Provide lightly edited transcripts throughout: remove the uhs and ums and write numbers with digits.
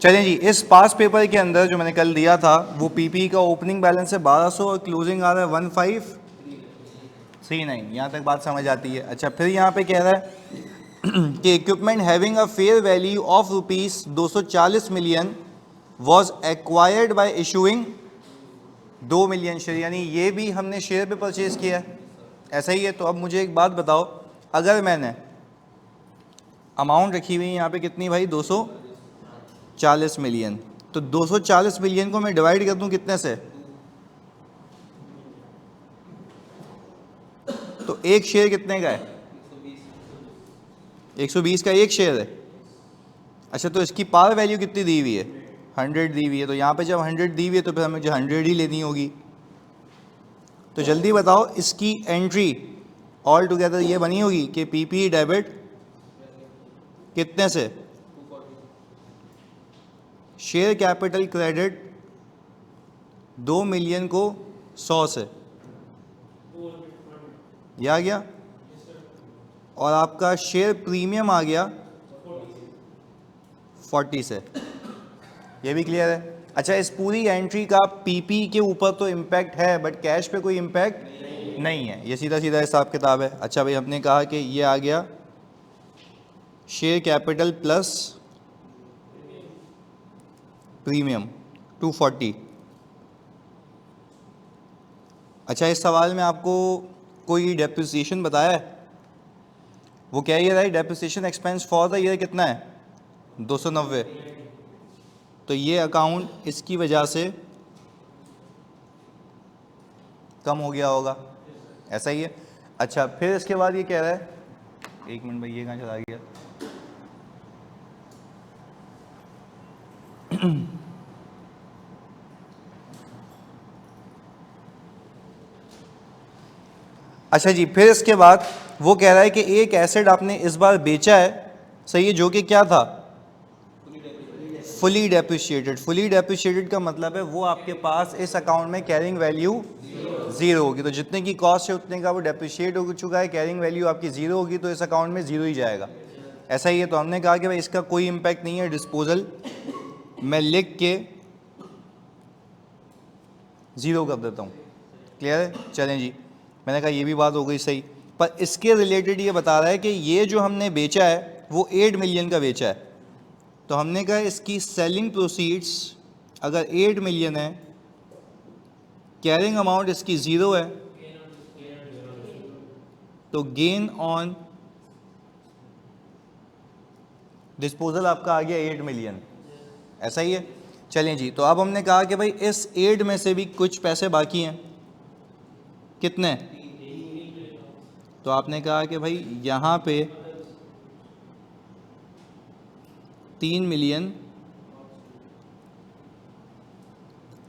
चलें जी, इस पास पेपर के अंदर जो मैंने कल दिया था वो पीपी का ओपनिंग बैलेंस है 1200 और क्लोजिंग आ रहा है 1539। यहाँ तक बात समझ आती है। अच्छा, फिर यहाँ पे कह रहा है कि equipment having a fair value of rupees 240 million was acquired by issuing 2 million share, यानी ये भी हमने शेयर पे परचेज किया है, ऐसा ही है। तो अब मुझे एक बात बताओ, अगर मैंने अमाउंट रखी हुई है यहाँ पे कितनी भाई, 240 मिलियन, तो 240 मिलियन को मैं डिवाइड कर दूं कितने से, तो एक शेयर कितने का है, 120 का एक शेयर है। अच्छा, तो इसकी पार वैल्यू कितनी दी हुई है, 100 दी हुई है। तो यहाँ पे जब 100 दी हुई है तो फिर हमें जो 100 ही लेनी होगी। तो जल्दी बताओ, इसकी एंट्री ऑल टुगेदर ये बनी होगी कि पीपी डेबिट कितने से, शेयर कैपिटल क्रेडिट 2 मिलियन को 100 से, ये आ गया, और आपका शेयर प्रीमियम आ गया 40 से। ये भी क्लियर है। अच्छा, इस पूरी एंट्री का पीपी के ऊपर तो इम्पैक्ट है बट कैश पे कोई इम्पैक्ट नहीं है, ये सीधा सीधा हिसाब किताब है। अच्छा भाई, हमने कहा कि ये आ गया शेयर कैपिटल प्लस प्रीमियम 240। अच्छा, इस सवाल में आपको कोई डेप्रिसिएशन बताया है, वो क्या ये रहा है, depreciation expense for the year कितना है, 290। तो ये अकाउंट इसकी वजह से कम हो गया होगा, ऐसा ही है। अच्छा, फिर इसके बाद ये कह रहा है, एक मिनट भाई, ये कहाँ चला गया, अच्छा जी, फिर इसके बाद वो कह रहा है कि एक एसेट आपने इस बार बेचा है, सही है, जो कि क्या था, फुली डेप्रिशिएटेड। फुली डेप्रिशिएटेड का मतलब है वो आपके पास इस अकाउंट में कैरिंग वैल्यू जीरो होगी। तो जितने की कॉस्ट है उतने का वो डेप्रिशिएट हो चुका है, कैरिंग वैल्यू आपकी जीरो होगी, तो इस अकाउंट में जीरो ही जाएगा, ऐसा ही है। तो हमने कहा कि भाई इसका कोई इम्पैक्ट नहीं है, डिस्पोजल मैं लिख के ज़ीरो कर देता हूँ। क्लियर है? चलें जी, मैंने कहा ये भी बात हो गई सही। पर इसके रिलेटेड ये बता रहा है कि ये जो हमने बेचा है वो 8 मिलियन का बेचा है। तो हमने कहा इसकी सेलिंग प्रोसीड्स अगर 8 मिलियन है, कैरिंग अमाउंट इसकी ज़ीरो है, तो गेन ऑन डिस्पोजल आपका आ गया 8 मिलियन, ऐसा ही है। चलें जी, तो अब हमने कहा कि भाई इस 8 में से भी कुछ पैसे बाकी हैं, कितने, तो आपने कहा कि भाई यहाँ पे 3 मिलियन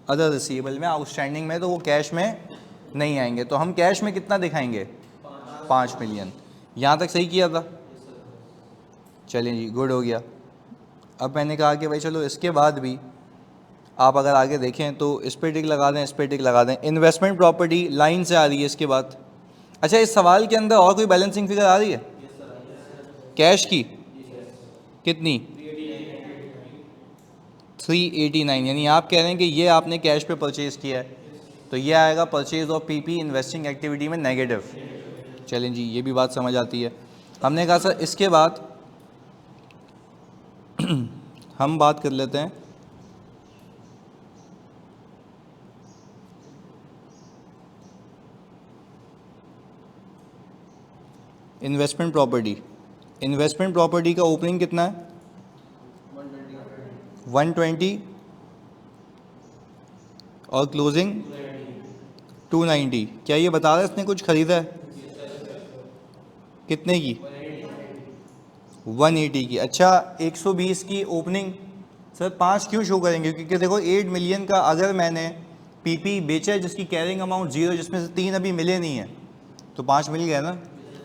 अदर रिसीवेबल में, आउटस्टैंडिंग में, तो वो कैश में नहीं आएंगे। तो हम कैश में कितना दिखाएंगे, 5 मिलियन। यहाँ तक सही किया था? चलिए जी, गुड हो गया। अब मैंने कहा कि भाई चलो इसके बाद भी आप अगर आगे देखें तो इस पर टिक लगा दें, इस पर टिक लगा दें। इन्वेस्टमेंट प्रॉपर्टी लाइन से आ रही है इसके बाद। अच्छा, इस सवाल के अंदर और कोई बैलेंसिंग फिगर आ रही है कैश की, कितनी, 389, यानी आप कह रहे हैं कि ये आपने कैश पे परचेज किया है, तो ये आएगा purchase of PP investing activity में नेगेटिव। चलें जी, ये भी बात समझ आती है। हमने कहा सर इसके बाद हम बात कर लेते हैं इन्वेस्टमेंट प्रॉपर्टी। इन्वेस्टमेंट प्रॉपर्टी का ओपनिंग कितना है, 120 और क्लोजिंग 290। क्या ये बता रहा है इसने कुछ खरीदा है, कितने की, 180 की। अच्छा, 120 की ओपनिंग, सर 5 क्यों शो करेंगे, क्योंकि देखो 8 मिलियन का अगर मैंने पीपी बेचा है जिसकी कैरिंग अमाउंट जीरो, जिसमें से 3 अभी मिले नहीं है, तो 5 मिल गया ना,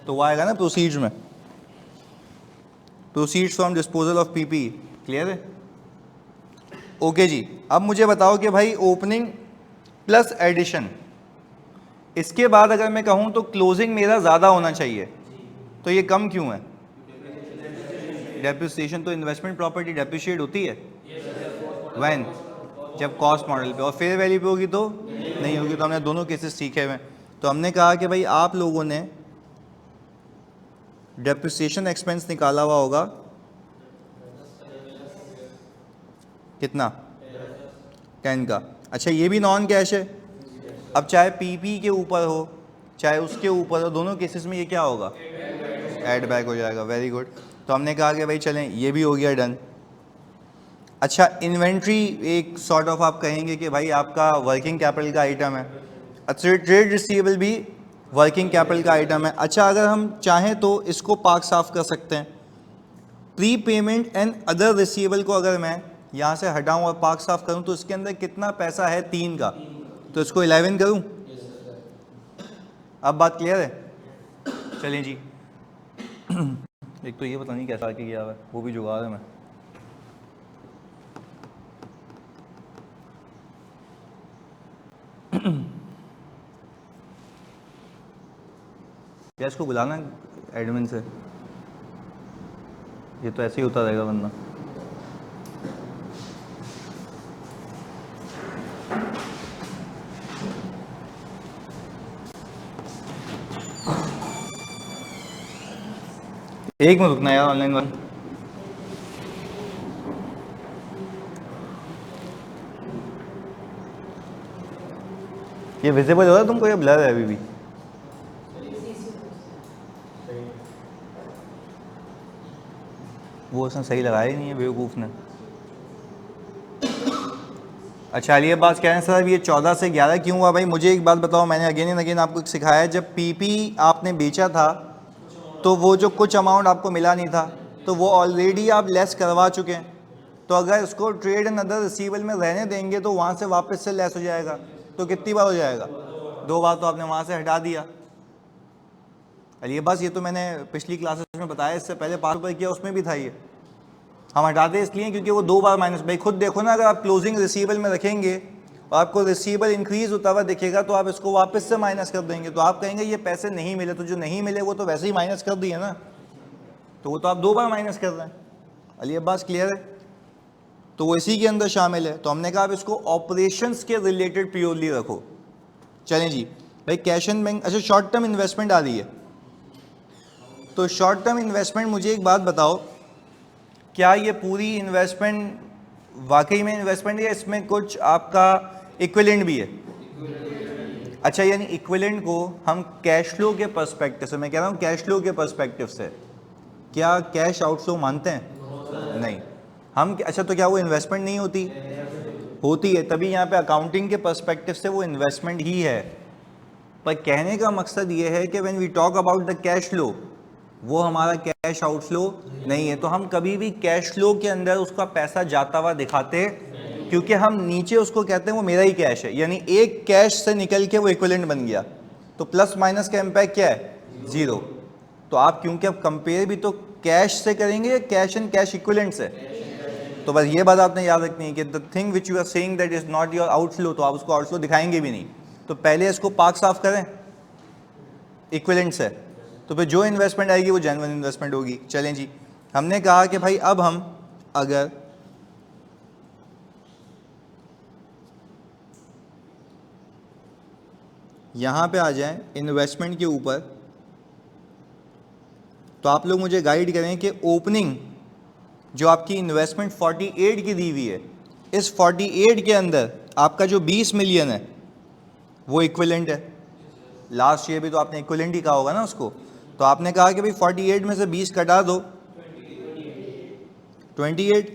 तो वो आएगा ना प्रोसीड्स में, proceeds from disposal of PP. Clear है? ओके जी, अब मुझे बताओ कि भाई ओपनिंग प्लस एडिशन, इसके बाद अगर मैं कहूँ तो क्लोजिंग मेरा ज़्यादा होना चाहिए, तो ये कम क्यों है? डेप्रिसिएशन तो इन्वेस्टमेंट प्रॉपर्टी डेप्रिशिएट होती है, व्हेन, जब कॉस्ट मॉडल पे, और फेयर वैल्यू पे होगी तो नहीं होगी। तो हमने दोनों केसेस सीखे हुए। तो हमने कहा कि भाई आप लोगों ने डेप्रिसिएशन एक्सपेंस निकाला हुआ होगा कितना, 10 का। अच्छा ये भी नॉन कैश है। अब चाहे पीपी के ऊपर हो चाहे उसके ऊपर हो, दोनों केसेस में ये क्या होगा, ऐड बैक हो जाएगा। Very good. तो हमने कहा कि भाई चलें ये भी हो गया डन। अच्छा इन्वेंट्री एक सॉर्ट ऑफ आप कहेंगे कि भाई आपका वर्किंग कैपिटल का आइटम है। अच्छा ट्रेड रिसीवेबल भी वर्किंग कैपिटल का आइटम है। अच्छा अगर हम चाहें तो इसको पार्क साफ कर सकते हैं। Pre payment and other receivable को अगर मैं यहाँ से हटाऊँ और पार्क साफ करूँ तो इसके अंदर कितना पैसा है, 3 का, तो इसको 11 करूँ। अब बात क्लियर है। चलिए जी एक तो ये पता नहीं कैसा आके गया हुआ है, वो भी जुगाड़ है। मैं क्या इसको बुलाना एडमिन से, ये तो ऐसे ही होता रहेगा वरना। एक मिनट रुकना यार, ऑनलाइन वन। ये विजिबल हो रहा है तुमको, ये ब्लर है अभी भी? वो उसने सही लगाया ही नहीं है बेवकूफ़ ने। अच्छा ये बात कह रहे हैं सर ये 14 से 11 क्यों हुआ? भाई मुझे एक बात बताओ, मैंने अगेन एंड अगेन आपको सिखाया है, जब पीपी आपने बेचा था तो वो जो कुछ अमाउंट आपको मिला नहीं था तो वो ऑलरेडी आप लेस करवा चुके हैं। तो अगर इसको ट्रेड एंड अदर रिसीवेबल में रहने देंगे तो वहाँ से वापस से लेस हो जाएगा। तो कितनी बार हो जाएगा? 2 बार। तो आपने वहाँ से हटा दिया। ये बस ये तो मैंने पिछली क्लासेस में बताया, इससे पहले 5 रुपये किया उसमें भी था। ये हम हटाते इसलिए क्योंकि वो 2 बार माइनस। भाई खुद देखो ना, अगर आप क्लोजिंग रिसीवेबल में रखेंगे और आपको रिसीवेबल इंक्रीज होता हुआ दिखेगा तो आप इसको वापस से माइनस कर देंगे। तो आप कहेंगे ये पैसे नहीं मिले, तो जो नहीं मिले वो तो वैसे ही माइनस कर दिए ना, तो वो तो आप 2 बार माइनस कर रहे हैं। अली अब्बास क्लियर है? तो वो इसी के अंदर शामिल है। तो हमने कहा आप इसको ऑपरेशंस के रिलेटेड प्योरली रखो। चलें जी भाई कैश एंड बैंक। अच्छा शॉर्ट टर्म इन्वेस्टमेंट आ रही है, तो शॉर्ट टर्म इन्वेस्टमेंट मुझे एक बात बताओ, क्या ये पूरी इन्वेस्टमेंट वाकई में इन्वेस्टमेंट है या इसमें कुछ आपका इक्विवेलेंट भी है? अच्छा यानी इक्विवेलेंट को हम कैश फ्लो के पर्सपेक्टिव से, मैं कह रहा हूँ कैश फ्लो के पर्सपेक्टिव से, क्या कैश आउटफ्लो मानते हैं? नहीं हम। अच्छा तो क्या वो इन्वेस्टमेंट नहीं होती? होती है, तभी यहाँ पे अकाउंटिंग के पर्सपेक्टिव से वो इन्वेस्टमेंट ही है। पर कहने का मकसद ये है कि when we talk about the cash flow, वो हमारा कैश आउटफ्लो नहीं है। तो हम कभी भी कैश फ्लो के अंदर उसका पैसा जाता हुआ दिखाते, क्योंकि हम नीचे उसको कहते हैं वो मेरा ही कैश है, यानी एक कैश से निकल के वो इक्विवेलेंट बन गया। तो प्लस माइनस का इम्पैक्ट क्या है? 0। तो आप क्योंकि अब कंपेयर भी तो कैश से करेंगे या कैश एंड कैश इक्विवेलेंट से? तो बस ये बात आपने याद रखनी है कि the thing which you are saying that is not your outflow, तो आप उसको आउटफ्लो दिखाएंगे भी नहीं। तो पहले इसको पार्क साफ करें इक्विवेलेंट से, तो फिर जो इन्वेस्टमेंट आएगी वो जेन्युइन इन्वेस्टमेंट होगी। चलें जी, हमने कहा कि भाई अब हम अगर यहाँ पे आ जाएं इन्वेस्टमेंट के ऊपर, तो आप लोग मुझे गाइड करें कि ओपनिंग जो आपकी इन्वेस्टमेंट 48 की दी हुई है, इस 48 के अंदर आपका जो 20 मिलियन है वो इक्विवेलेंट है। लास्ट ईयर भी तो आपने इक्विवेलेंट ही कहा होगा ना उसको। तो आपने कहा कि भाई 48 में से 20 कटा दो, 28।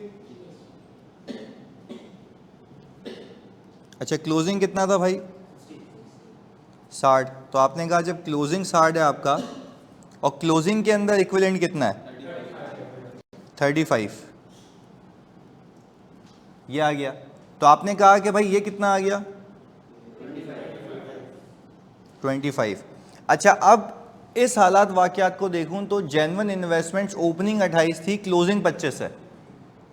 अच्छा क्लोजिंग कितना था भाई? 60। तो आपने कहा जब क्लोजिंग 60 है आपका और क्लोजिंग के अंदर इक्विवेलेंट कितना है? 35। ये आ गया। तो आपने कहा कि भाई ये कितना आ गया? 25। अच्छा अब इस हालात वाक़यात को देखूं तो जेन्युइन इन्वेस्टमेंट्स ओपनिंग 28 थी, क्लोजिंग 25 है।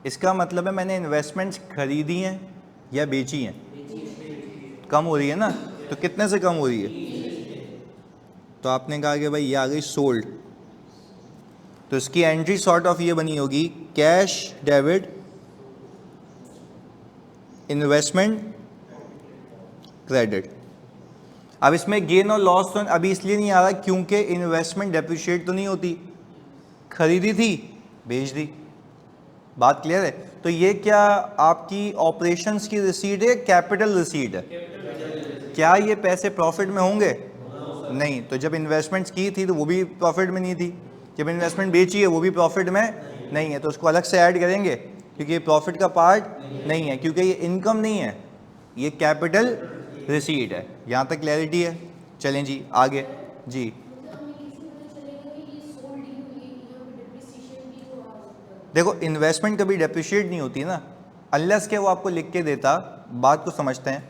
इसका मतलब है मैंने इन्वेस्टमेंट्स खरीदी हैं या बेची हैं? कम हो रही है ना, तो कितने से कम हो रही है? तो आपने कहा कि भाई ये आ गई सोल्ड, तो इसकी एंट्री सॉर्ट ऑफ ये बनी होगी कैश डेबिट इन्वेस्टमेंट क्रेडिट। अब इसमें गेन और लॉस तो अभी इसलिए नहीं आ रहा क्योंकि इन्वेस्टमेंट डेप्रिशिएट तो नहीं होती, खरीदी थी बेच दी। बात क्लियर है? तो ये क्या आपकी ऑपरेशंस की रिसीट है, कैपिटल रिसीट है? क्या ये पैसे प्रॉफिट में होंगे? नहीं। तो जब इन्वेस्टमेंट्स की थी तो वो भी प्रॉफिट में नहीं थी, जब इन्वेस्टमेंट बेची है वो भी प्रॉफिट में नहीं है, तो उसको अलग से ऐड करेंगे क्योंकि ये प्रॉफिट का पार्ट नहीं है, क्योंकि ये इनकम नहीं है, ये कैपिटल रिसीट है। यहाँ तक क्लैरिटी है? चलें जी आगे जी। देखो इन्वेस्टमेंट कभी डेप्रिशिएट नहीं होती ना, अनलेस के वो आपको लिख के देता। बात को समझते हैं,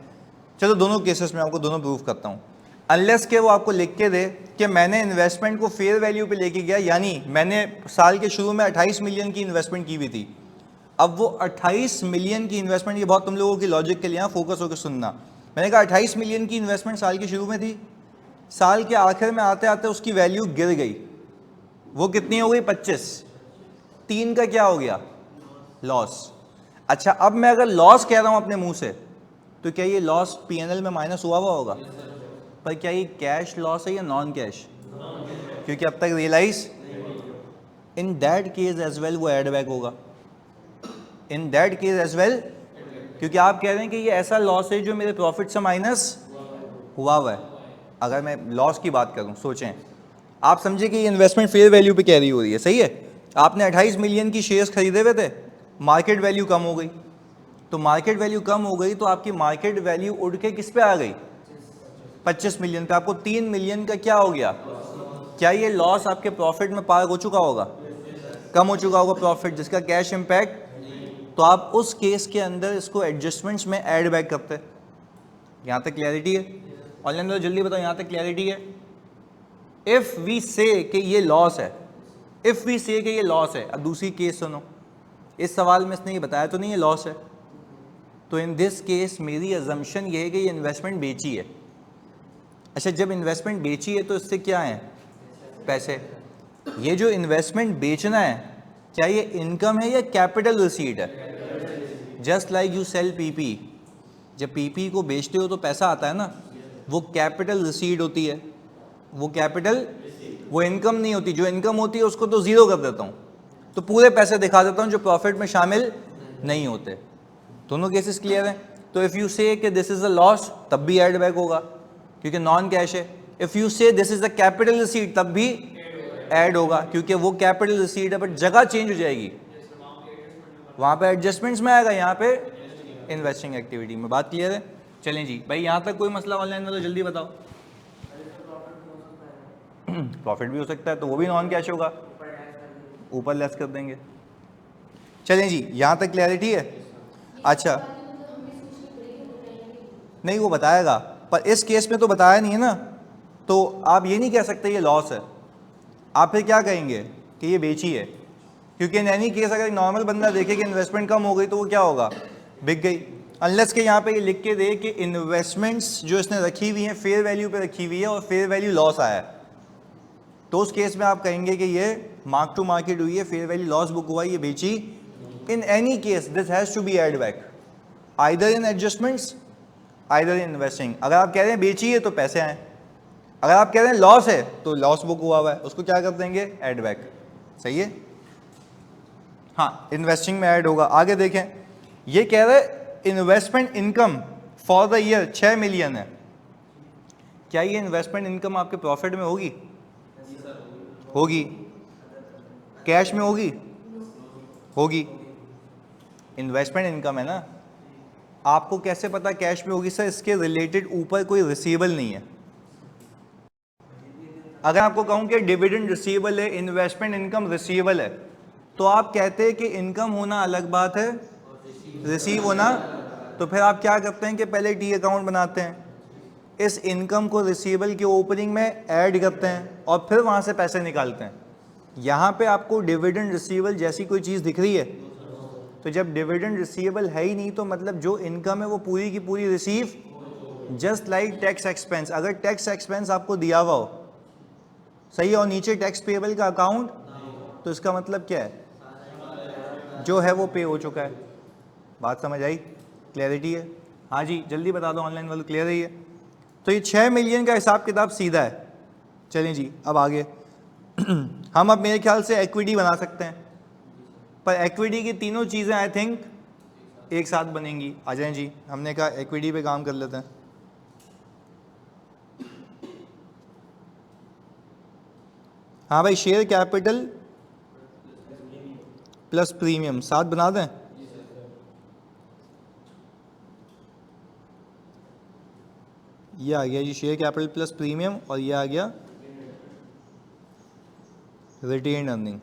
चलो दोनों केसेस में आपको दोनों प्रूफ करता हूँ। अनलेस के वो आपको लिख के दे कि मैंने इन्वेस्टमेंट को फेयर वैल्यू पे लेके गया, यानी मैंने साल के शुरू में 28 मिलियन की इन्वेस्टमेंट की हुई थी। अब वो 28 मिलियन की इन्वेस्टमेंट, ये बहुत तुम लोगों की लॉजिक के लिए यहाँ फोकस होकर सुनना, मैंने कहा 28 मिलियन की इन्वेस्टमेंट साल के शुरू में थी, साल के आखिर में आते आते उसकी वैल्यू गिर गई, वो कितनी हो गई? 25। 3 का क्या हो गया? लॉस। अच्छा अब मैं अगर लॉस कह रहा हूं अपने मुंह से, तो क्या ये लॉस पीएनएल में माइनस हुआ होगा? पर क्या ये कैश लॉस है या नॉन कैश? क्योंकि अब तक realise, in that case as well वो एड बैक होगा, in that case as well, क्योंकि आप कह रहे हैं कि ये ऐसा लॉस है जो मेरे प्रॉफिट से माइनस हुआ है। अगर मैं लॉस की बात करूं, सोचें आप समझे कि ये इन्वेस्टमेंट फेयर वैल्यू पे कैरी हो रही है, सही है? आपने 28 मिलियन की शेयर्स खरीदे हुए थे, मार्केट वैल्यू कम हो गई, तो मार्केट वैल्यू कम हो गई तो आपकी मार्केट वैल्यू उड़ के किस पे आ गई? 25 मिलियन पे। आपको 3 मिलियन का क्या हो गया? क्या ये लॉस आपके प्रॉफिट में पार हो चुका होगा? कम हो चुका होगा प्रॉफिट, जिसका कैश इंपैक्ट, तो आप उस केस के अंदर इसको एडजस्टमेंट्स में ऐड बैक करते हैं। यहाँ तक क्लैरिटी है? ऑनलाइन वालों जल्दी बताओ, यहाँ तक क्लैरिटी है? इफ वी से कि ये लॉस है, इफ वी से कि ये लॉस है, अब दूसरी केस सुनो, इस सवाल में इसने ये बताया तो नहीं ये लॉस है, तो इन दिस केस मेरी अजम्पशन ये है कि ये इन्वेस्टमेंट बेची है। अच्छा जब इन्वेस्टमेंट बेची है तो इससे क्या है? पैसे। ये जो इन्वेस्टमेंट बेचना है, क्या ये इनकम है या कैपिटल रिसीट है? Just like you sell PP, जब पीपी को बेचते हो तो पैसा आता है ना, वो कैपिटल रिसीट होती है, वो कैपिटल, वो इनकम नहीं होती। जो इनकम होती है उसको तो जीरो कर देता हूँ, तो पूरे पैसे दिखा देता हूँ जो प्रॉफिट में शामिल नहीं होते। दोनों केसेस क्लियर हैं? तो इफ़ यू से कि दिस इज अ लॉस, तब भी ऐड बैक होगा क्योंकि नॉन कैश है। इफ़ यू से this is a capital receipt, तब भी ऐड होगा क्योंकि वो कैपिटल रिसीट है, बट जगह चेंज हो जाएगी, वहाँ पे एडजस्टमेंट्स में आएगा, यहाँ पे इन्वेस्टिंग एक्टिविटी में। बात क्लियर है? चलें जी भाई, यहाँ तक कोई मसला ऑनलाइन वालों जल्दी बताओ। प्रॉफिट भी हो सकता है तो वो भी नॉन कैश होगा, ऊपर लेस कर देंगे। चलें जी, यहाँ तक क्लैरिटी है? अच्छा नहीं वो बताएगा, पर इस केस में तो बताया नहीं है ना, तो आप ये नहीं कह सकते ये लॉस है, आप फिर क्या कहेंगे कि ये बेची है, क्योंकि इन एनी केस अगर नॉर्मल बंदा देखे कि इन्वेस्टमेंट कम हो गई तो वो क्या होगा? बिक गई। अनलेस के यहाँ पे ये लिख के दे कि इन्वेस्टमेंट्स जो इसने रखी हुई हैं फेयर वैल्यू पे रखी हुई है और फेयर वैल्यू लॉस आया है, तो उस केस में आप कहेंगे कि ये मार्क टू मार्केट हुई है, फेयर वैल्यू लॉस बुक हुआ, ये बेची। In any case this has to be add back either in adjustments either in investing. अगर आप कह रहे हैं बेची है तो पैसे आए, अगर आप कह रहे हैं लॉस है तो लॉस बुक हुआ है, उसको क्या कर देंगे? Add back. सही है? हाँ, इन्वेस्टिंग में ऐड होगा। आगे देखें, ये कह रहे investment income for the year 6 million है। क्या ये इन्वेस्टमेंट इनकम आपके प्रॉफिट में होगी? होगी। कैश में होगी? होगी। इन्वेस्टमेंट इनकम है ना, आपको कैसे पता कैश में होगी? सर इसके रिलेटेड ऊपर कोई रिसीवेबल नहीं है। अगर आपको कहूं कि डिविडेंड रिसीवेबल है, इन्वेस्टमेंट इनकम रिसीवेबल है, तो आप कहते हैं कि इनकम होना अलग बात है, रिसीव होना, तो फिर आप क्या करते हैं कि पहले टी अकाउंट बनाते हैं, इस इनकम को रिसीवेबल के ओपनिंग में ऐड करते हैं और फिर वहाँ से पैसे निकालते हैं। यहाँ पे आपको डिविडेंड रिसीवेबल जैसी कोई चीज़ दिख रही है, तो जब डिविडेंड रिसीवेबल है ही नहीं तो मतलब जो इनकम है वो पूरी की पूरी receive, just like tax expense. अगर टैक्स एक्सपेंस आपको दिया हुआ हो, सही है, और नीचे टैक्स पेबल का अकाउंट, तो इसका मतलब क्या है? जो है वो पे हो चुका है। बात समझ आई? क्लैरिटी है? हाँ जी, जल्दी बता दो ऑनलाइन वालों, क्लियर है ये? तो ये 6 मिलियन का हिसाब किताब सीधा है। चलें जी, अब आगे हम अब मेरे ख्याल से इक्विटी बना सकते हैं, पर इक्विटी की तीनों चीज़ें आई थिंक एक साथ बनेंगी। आ जाएं जी, हमने कहा इक्विटी पे काम कर लेते हैं। हाँ भाई, शेयर कैपिटल प्लस प्रीमियम साथ बना दें। ये आ गया जी शेयर कैपिटल प्लस प्रीमियम, और ये आ गया रिटेन अर्निंग।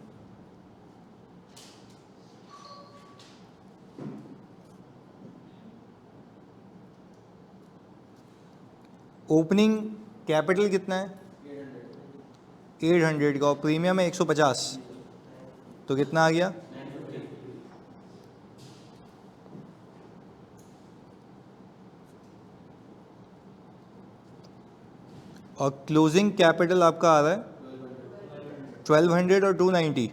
ओपनिंग कैपिटल कितना है? 800 का, और प्रीमियम है 150, तो कितना आ गया? और क्लोजिंग कैपिटल आपका आ रहा है 1200 और 290,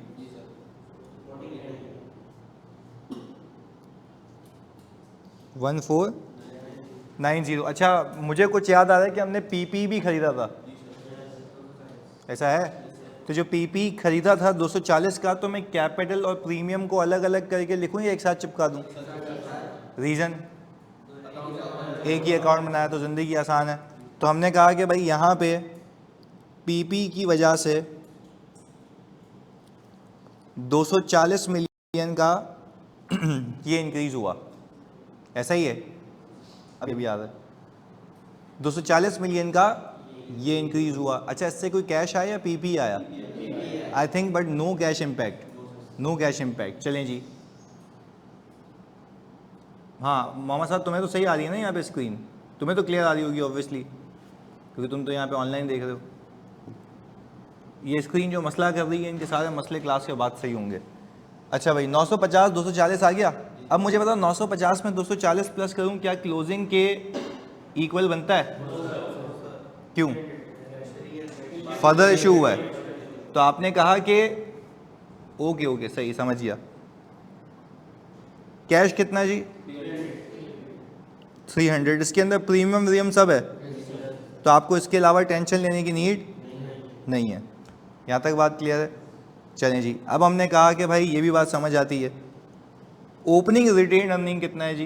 वन 490। अच्छा, मुझे कुछ याद आ रहा है कि हमने पीपी भी खरीदा था, ऐसा है? तो जो पीपी खरीदा था 240 का, तो मैं कैपिटल और प्रीमियम को अलग अलग करके लिखूँ या एक साथ चिपका दूँ? रीज़न, एक ही अकाउंट बनाया तो ज़िंदगी आसान है। तो हमने कहा कि भाई यहाँ पे पीपी की वजह से 240 मिलियन का ये इंक्रीज़ हुआ, ऐसा ही है? अभी भी याद है, 240 मिलियन का ये इंक्रीज़ हुआ। अच्छा, इससे कोई कैश आया या पीपी आया? I think, but no cash impact, no cash impact. चलें जी, हाँ मोहम्मद साहब, तुम्हें तो सही आ रही है ना यहाँ पे स्क्रीन? तुम्हें तो क्लियर आ रही होगी ऑब्वियसली, क्योंकि तुम तो यहाँ पे ऑनलाइन देख रहे हो। ये स्क्रीन जो मसला कर रही है, इनके सारे मसले क्लास के बाद सही होंगे। अच्छा भाई, 950 240 आ गया। अब मुझे बताओ 950 में 240 प्लस करूँ, क्या क्लोजिंग के इक्वल बनता है? क्यों? फर्दर इशू हुआ है, तो आपने कहा कि ओके ओके सही समझ गया। कैश कितना जी? 300। इसके अंदर प्रीमियम व्रीमियम सब है, तो आपको इसके अलावा टेंशन लेने की नीड नहीं है। यहाँ तक बात क्लियर है? चलें जी, अब हमने कहा कि भाई ये भी बात समझ आती है। ओपनिंग रिटेन अर्निंग कितना है जी?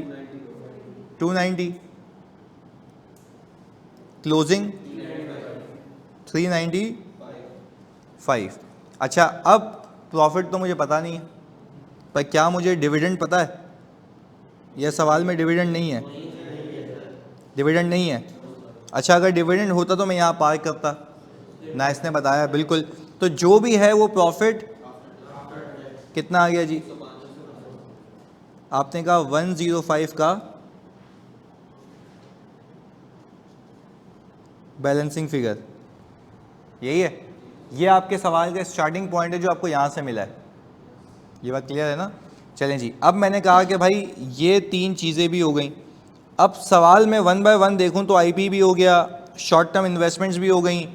290। क्लोजिंग 395। अच्छा, अब प्रॉफिट तो मुझे पता नहीं है, पर क्या मुझे डिविडेंड पता है? यह सवाल में डिविडेंड नहीं है, डिविडेंड नहीं है। अच्छा, अगर डिविडेंड होता तो मैं यहाँ पार करता ना, इसने बताया बिल्कुल। तो जो भी है वो प्रॉफिट कितना आ गया जी? आपने कहा 105 का बैलेंसिंग फिगर, यही है? ये आपके सवाल का स्टार्टिंग पॉइंट है जो आपको यहाँ से मिला है। ये बात क्लियर है ना? चलें जी, अब मैंने कहा कि भाई ये तीन चीज़ें भी हो गई। अब सवाल में 1 बाय 1 देखूं तो आईपी भी हो गया, शॉर्ट टर्म इन्वेस्टमेंट्स भी हो गई,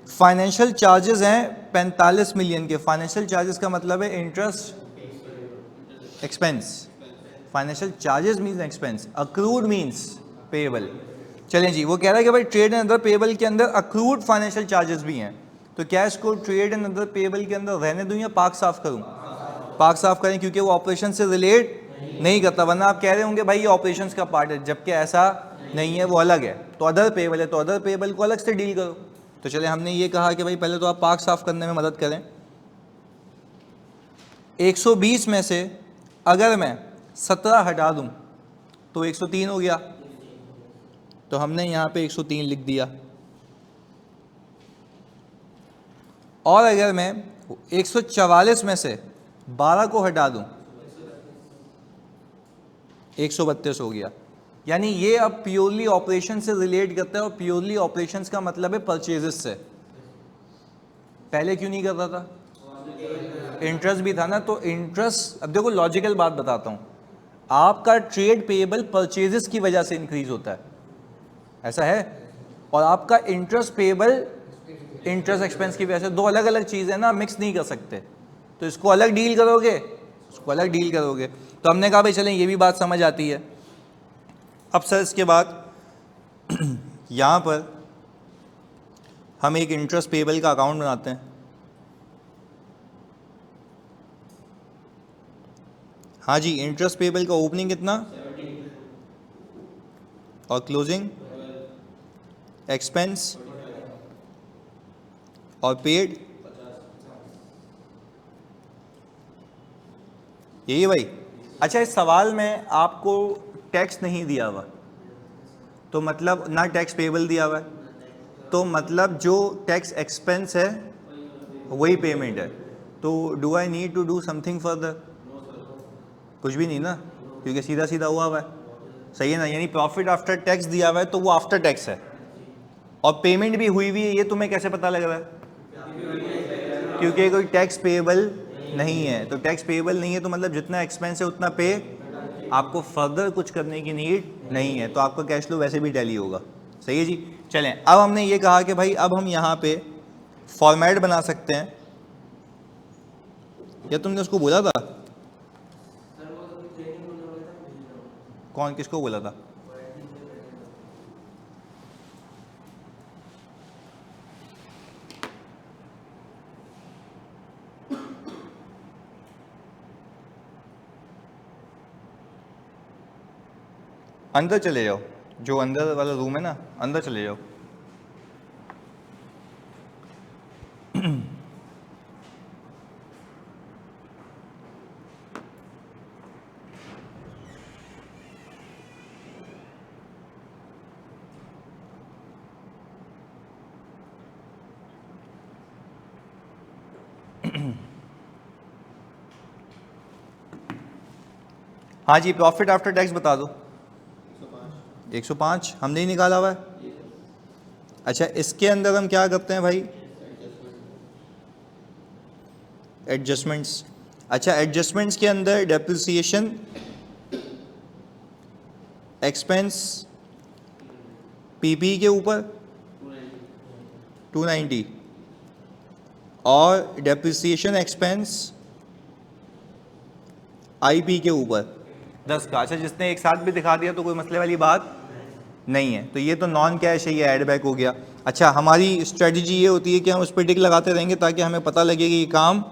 फाइनेंशियल चार्जेस हैं 45 मिलियन के। फाइनेंशियल चार्जेस का मतलब है interest expense. Financial charges means expense, accrued means payable. चलें जी, वो कह रहा है कि भाई ट्रेड एंड अदर पेएबल के अंदर अक्रूड फाइनेंशियल चार्जेस भी हैं, तो क्या इसको ट्रेड एंड अदर पेएबल के अंदर रहने दूं या पाक साफ करूं? पाक साफ करें, क्योंकि वो ऑपरेशन से रिलेट नहीं करता। वरना आप कह रहे होंगे भाई ये ऑपरेशंस का पार्ट है, जबकि ऐसा नहीं है, वो अलग है। तो अदर पेएबल है, तो अदर पेएबल को अलग से डील करो। तो चले, हमने ये कहा कि भाई पहले तो आप पाक साफ करने में मदद करें। 120 में से अगर मैं 17 हटा दूं तो 103 हो गया, तो हमने यहाँ पे 103 लिख दिया। और अगर मैं 144 में से 12 को हटा दूं 132 हो गया। यानी ये अब प्योरली ऑपरेशन से रिलेट करता है, और प्योरली ऑपरेशंस का मतलब है परचेजेस से। पहले क्यों नहीं कर रहा था? इंटरेस्ट भी था ना। तो इंटरेस्ट, अब देखो लॉजिकल बात बताता हूँ, आपका ट्रेड पेएबल परचेजेस की वजह से इंक्रीज होता है, ऐसा है, और आपका इंटरेस्ट पेएबल इंटरेस्ट एक्सपेंस की वजह से। दो अलग अलग चीज़ें ना, मिक्स नहीं कर सकते। तो इसको अलग डील करोगे, इसको अलग डील करोगे। तो हमने कहा भाई चलें, ये भी बात समझ आती है। अब सर इसके बाद यहाँ पर हम एक इंटरेस्ट पेबल का अकाउंट बनाते हैं। हाँ जी, इंटरेस्ट पेबल का ओपनिंग कितना और क्लोजिंग, एक्सपेंस और पेड, यही है भाई। अच्छा, इस सवाल में आपको टैक्स नहीं दिया हुआ, तो मतलब ना टैक्स पेबल दिया हुआ है, तो मतलब जो टैक्स एक्सपेंस है वही पेमेंट है। तो do I need to do something further? कुछ भी नहीं ना, क्योंकि सीधा सीधा हुआ है, सही है ना। यानी प्रॉफिट आफ्टर टैक्स दिया हुआ है तो वो आफ्टर टैक्स है, और पेमेंट भी हुई है, ये तुम्हें कैसे पता लग रहा है? क्योंकि कोई टैक्स पेएबल नहीं है। तो टैक्स पेएबल नहीं है तो मतलब जितना एक्सपेंस है उतना पे, आपको फर्दर कुछ करने की नीड नहीं है, तो आपका कैश फ्लो वैसे भी टैली होगा। सही है जी। चलें, अब हमने ये कहा कि भाई अब हम यहाँ पे फॉर्मेट बना सकते हैं, या तुमने उसको बोला था? कौन, किसको बोला था? अंदर चले जाओ, जो अंदर वाला रूम है ना, अंदर चले जाओ। हाँ जी, प्रॉफिट आफ्टर टैक्स बता दो। 105 हमने ही निकाला हुआ है। अच्छा, इसके अंदर हम क्या करते हैं भाई? एडजस्टमेंट्स। अच्छा, एडजस्टमेंट्स के अंदर डेप्रिसिएशन, एक्सपेंस पीपी के ऊपर 290 और डेप्रिसिएशन एक्सपेंस आईपी के ऊपर 10 का। अच्छा, जिसने एक साथ भी दिखा दिया तो कोई मसले वाली बात नहीं है। तो ये तो नॉन कैश है, ये ऐड बैक हो गया। अच्छा, हमारी स्ट्रेटजी ये होती है कि हम उस पर टिक लगाते रहेंगे ताकि हमें पता लगे कि ये काम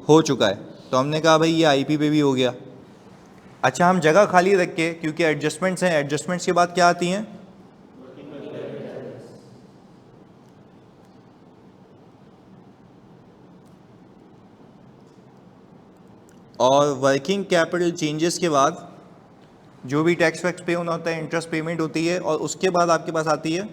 हो चुका है। तो हमने कहा भाई ये आईपी पे भी हो गया। अच्छा, हम जगह खाली रख के, क्योंकि एडजस्टमेंट्स हैं, एडजस्टमेंट्स के बाद क्या आती हैं? और वर्किंग कैपिटल चेंजेस के बाद जो भी टैक्स वैक्स पे होना होता है, इंटरेस्ट पेमेंट होती है, और उसके बाद आपके पास आती है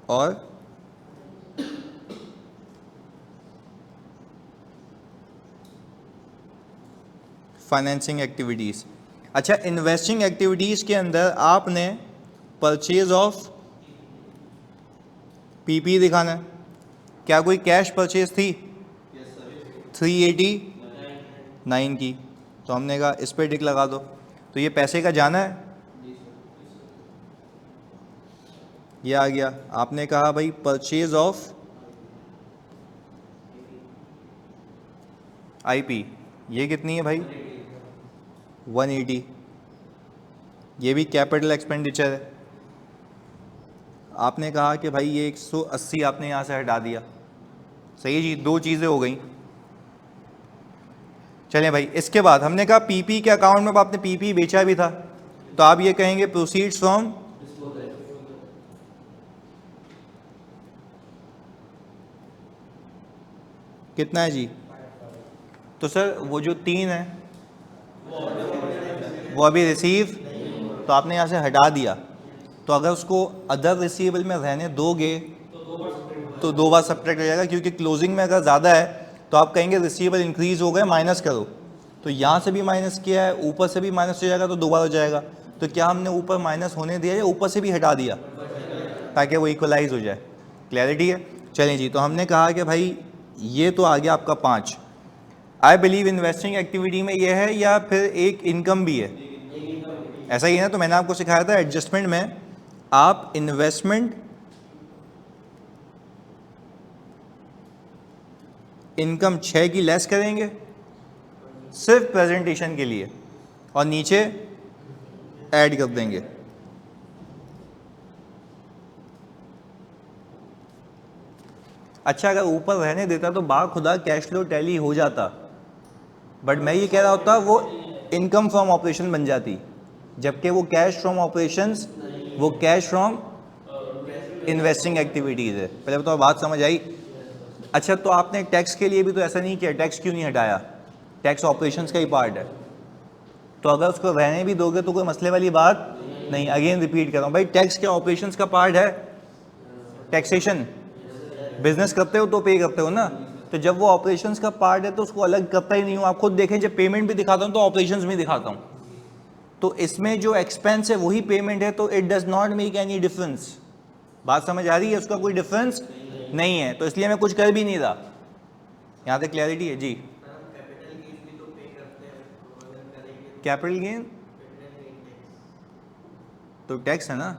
और फाइनेंसिंग एक्टिविटीज़। अच्छा, इन्वेस्टिंग एक्टिविटीज़ के अंदर आपने परचेज ऑफ पीपी दिखाना है। क्या कोई कैश परचेज थी? 389 की, तो हमने कहा इस पर टिक लगा दो। तो ये पैसे का जाना है, ये आ गया। आपने कहा भाई परचेज ऑफ आईपी, ये कितनी है भाई? 180, ये भी कैपिटल एक्सपेंडिचर है। आपने कहा कि भाई ये 180 आपने यहाँ से हटा दिया। सही है जी, दो चीज़ें हो गई। चलें भाई, इसके बाद हमने कहा पीपी के अकाउंट में आपने पीपी बेचा भी था, तो आप ये कहेंगे प्रोसीड्स फ्रॉम कितना है जी? तो सर वो जो 3 है वो अभी रिसीव, तो आपने यहाँ से हटा दिया। तो अगर उसको अदर रिसीवेबल में रहने दोगे तो 2 बार सब्ट्रैक्ट हो जाएगा, क्योंकि क्लोजिंग में अगर ज़्यादा है तो आप कहेंगे रिसीवेबल इंक्रीज हो गए, माइनस करो। तो यहाँ से भी माइनस किया है, ऊपर से भी माइनस हो जाएगा, तो 2 बार हो जाएगा। तो क्या हमने ऊपर माइनस होने दिया या ऊपर से भी हटा दिया, ताकि वो इक्वलाइज हो जाए? क्लैरिटी है। चलें जी, तो हमने कहा कि भाई ये तो आ गया आपका 5। आई बिलीव इन्वेस्टिंग एक्टिविटी में ये है, या फिर एक इनकम भी है? ऐसा ही है ना। तो मैंने आपको सिखाया था एडजस्टमेंट में आप इन्वेस्टमेंट इनकम 6 की लेस करेंगे सिर्फ प्रेजेंटेशन के लिए और नीचे ऐड कर देंगे। अच्छा अगर ऊपर रहने देता तो बा खुदा कैश फ्लो टैली हो जाता, बट मैं ये कह रहा होता वो इनकम फ्रॉम ऑपरेशन बन जाती, जबकि वो कैश फ्रॉम ऑपरेशंस, वो कैश फ्रॉम इन्वेस्टिंग एक्टिविटीज़ है। पहले बताओ बात समझ आई? अच्छा तो आपने टैक्स के लिए भी तो ऐसा नहीं किया, टैक्स क्यों नहीं हटाया? टैक्स ऑपरेशंस का ही पार्ट है, तो अगर उसको रहने भी दोगे तो कोई मसले वाली बात नहीं। अगेन रिपीट कर रहा हूँ भाई, टैक्स के ऑपरेशंस का पार्ट है टैक्सेशन। बिजनेस करते हो तो पे करते हो ना, तो जब वो ऑपरेशंस का पार्ट है तो उसको अलग करता ही नहीं हूँ। आप खुद देखें, जब पेमेंट भी दिखाता हूँ तो ऑपरेशंस में दिखाता हूँ, तो इसमें जो एक्सपेंस है वही पेमेंट है, तो it does not make any difference. बात समझ आ रही है? उसका कोई डिफरेंस नहीं है, तो इसलिए मैं कुछ कर भी नहीं रहा। यहाँ तक क्लैरिटी है जी? कैपिटल गेन तो टैक्स है ना?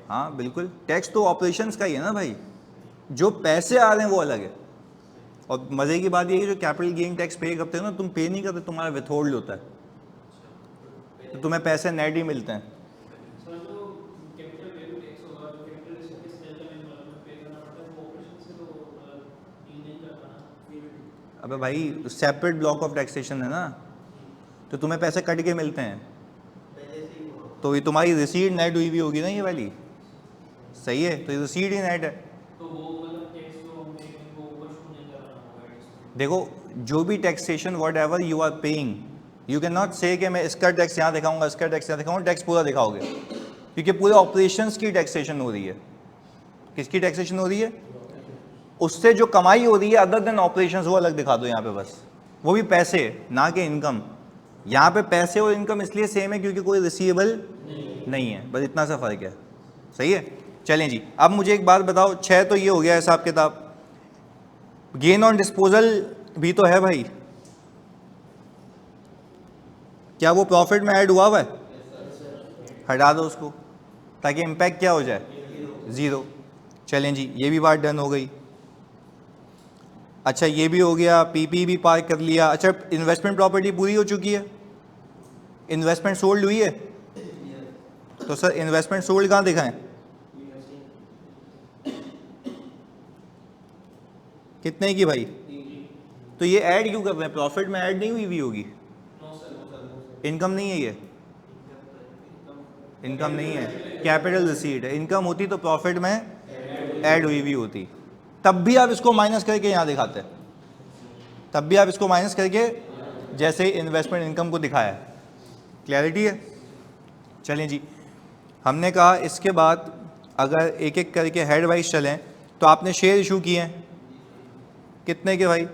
हाँ बिल्कुल, टैक्स तो ऑपरेशंस का ही है ना भाई, जो पैसे आ रहे हैं वो अलग है। और मज़े की बात ये है कि जो कैपिटल गेन टैक्स पे करते हो ना, तुम पे नहीं करते, तुम्हारा विथहोल्ड होता है, तो तुम्हें पैसे नेट ही मिलते हैं। अबे भाई सेपरेट ब्लॉक ऑफ टैक्सेशन है ना, तो तुम्हें पैसे कट के मिलते हैं, तो ये तुम्हारी रिसीट नेट हुई भी होगी ना ये वाली, सही है? तो ये रिसीट ही नेट है। देखो जो भी taxation whatever you are paying, you can not say कि मैं इसका टैक्स यहाँ दिखाऊंगा, इसका टैक्स यहाँ दिखाऊंगा, टैक्स पूरा दिखाओगे, क्योंकि पूरे ऑपरेशंस की टैक्सेशन हो रही है। किसकी टैक्सेशन हो रही है? उससे जो कमाई हो रही है अदर देन ऑपरेशंस, वो अलग दिखा दो यहाँ पे बस, वो भी पैसे ना कि इनकम। यहाँ पे पैसे और इनकम इसलिए सेम है क्योंकि कोई रिसीवेबल नहीं है, बस इतना सा फर्क है। सही है? चलें जी, अब मुझे एक बात बताओ, 6 तो ये हो गया हिसाब किताब, गेन ऑन डिस्पोजल भी तो है भाई, क्या वो प्रॉफिट में ऐड हुआ है? हटा दो उसको ताकि इम्पैक्ट क्या हो जाए? ज़ीरो। चलें जी, ये भी बात डन हो गई। अच्छा ये भी हो गया, पीपी भी पार कर लिया। अच्छा इन्वेस्टमेंट प्रॉपर्टी पूरी हो चुकी है, इन्वेस्टमेंट सोल्ड हुई है, तो सर इन्वेस्टमेंट सोल्ड कहाँ दिखाएं? कितने की भाई? तो ये ऐड क्यों कर रहे हैं? प्रॉफिट में ऐड नहीं हुई होगी? इनकम नहीं है ये, इनकम नहीं है, कैपिटल रिसीट है। इनकम होती तो प्रॉफिट में ऐड हुई भी होती, तब भी आप इसको माइनस करके यहाँ दिखाते, तब भी आप इसको माइनस करके जैसे इन्वेस्टमेंट इनकम को दिखाया। क्लैरिटी है? चलें जी, हमने कहा इसके बाद अगर एक एक करके हेड वाइज चलें, तो आपने शेयर इशू किए हैं कितने के भाई?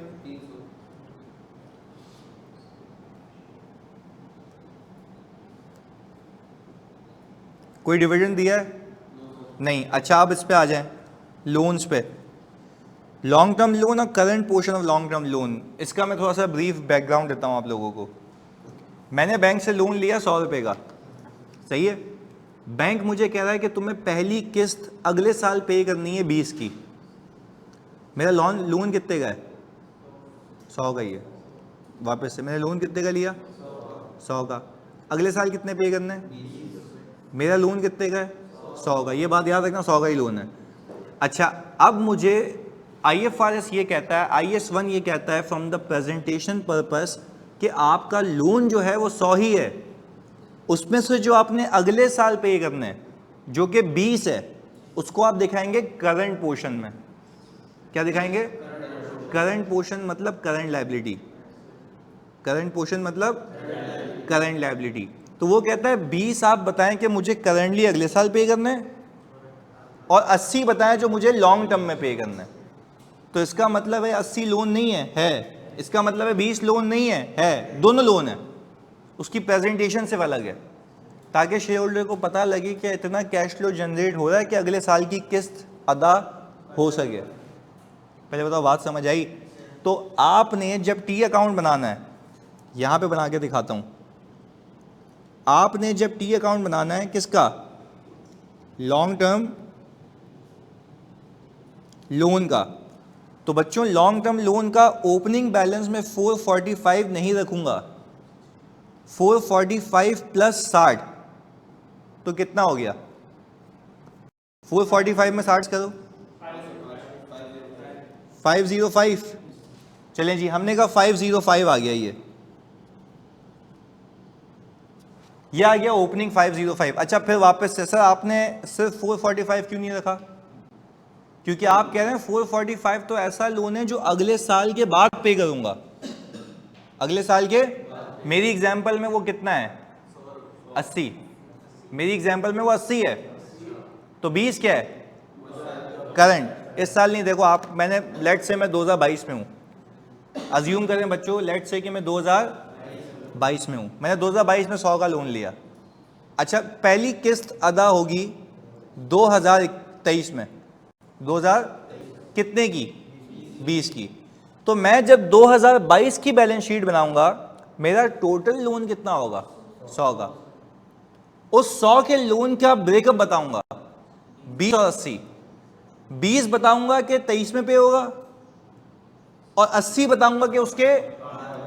कोई डिविडेंड दिया है? नहीं। अच्छा आप इस पे आ जाएं, लोन्स पे, लॉन्ग टर्म लोन और current portion of long term loan. इसका मैं थोड़ा सा ब्रीफ बैकग्राउंड देता हूँ आप लोगों को। मैंने बैंक से लोन लिया 100 रुपये का, सही है? बैंक मुझे कह रहा है कि तुम्हें पहली किस्त अगले साल पे करनी है 20 की। मेरा लोन कितने का है? 100 का ही है। वापस से, मैंने लोन कितने का लिया? 100 का। अगले साल कितने पे करने हैं? मेरा लोन कितने का है? 100 का। ये बात याद रखना, 100 का ही लोन है। अच्छा अब मुझे IFRS ये कहता है, IS 1 ये कहता है फ्रॉम द प्रेजेंटेशन पर्पस कि आपका लोन जो है वो 100 ही है, उसमें से जो आपने अगले साल पे करने हैं जो कि 20 है, उसको आप दिखाएंगे करंट पोर्शन में। क्या दिखाएंगे? करंट पोर्शन मतलब करंट लायबिलिटी, करंट पोर्शन मतलब करंट लायबिलिटी। तो वो कहता है 20 आप बताएं कि मुझे करंटली अगले साल पे करना है, और 80 बताएं जो मुझे लॉन्ग टर्म में पे करना है। तो इसका मतलब है 80 लोन नहीं है, इसका मतलब है 20 लोन नहीं है, दोनों लोन है, उसकी प्रेजेंटेशन से अलग है, ताकि शेयर होल्डर को पता लगे कि इतना कैश फ्लो जनरेट हो रहा है कि अगले साल की किस्त अदा हो सके। पहले बताओ बात समझ आई? तो आपने जब टी अकाउंट बनाना है, यहाँ पे बना के दिखाता हूँ, आपने जब टी अकाउंट बनाना है किसका? लॉन्ग टर्म लोन का, तो बच्चों लॉन्ग टर्म लोन का ओपनिंग बैलेंस में 445 नहीं रखूंगा, 445 प्लस 60 तो कितना हो गया, 445 में 60 करो 505। चलें जी, हमने कहा 505 आ गया, ये आ गया ओपनिंग 505। अच्छा फिर वापस से सर आपने सिर्फ 445 क्यों नहीं रखा, क्योंकि आप कह रहे हैं 445 तो ऐसा लोन है जो अगले साल के बाद पे करूंगा, अगले साल के, मेरी एग्जांपल में वो कितना है 80, मेरी एग्जांपल में वो 80 है, तो 20 क्या है करंट, इस साल नहीं। देखो आप, मैंने लेट से मैं 2022 में हूँ, अज्यूम करें बच्चों लेट से कि मैं 2022 में हूँ, मैंने 2022 में 100 का लोन लिया। अच्छा पहली किस्त अदा होगी 2023 में, 2000 कितने की 20 की, तो मैं जब 2022 की बैलेंस शीट बनाऊंगा मेरा टोटल लोन कितना होगा 100 का, उस 100 के लोन का ब्रेकअप बताऊंगा 20 और 80, 20 बताऊंगा कि 23 में पे होगा और 80 बताऊंगा कि उसके,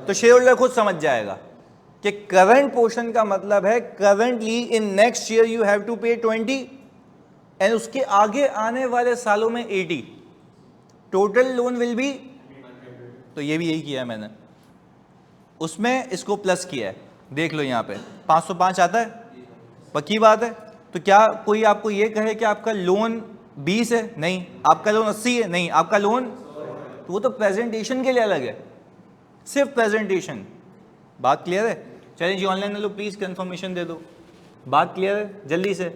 तो शेयर होल्डर खुद समझ जाएगा कि करंट पोर्शन का मतलब है currently in next year you have to pay 20 and उसके आगे आने वाले सालों में 80, टोटल लोन विल बी, तो ये भी यही किया है मैंने, उसमें इसको प्लस किया है, देख लो यहाँ पे 505 आता है, पक्की बात है। तो क्या कोई आपको ये कहे कि आपका लोन 20 है, नहीं, आपका लोन 80 है, नहीं, आपका लोन, तो वो तो प्रेजेंटेशन के लिए अलग है, सिर्फ प्रेजेंटेशन। बात क्लियर है? चलिए जी ऑनलाइन लो प्लीज कंफर्मेशन दे दो, बात क्लियर है जल्दी से।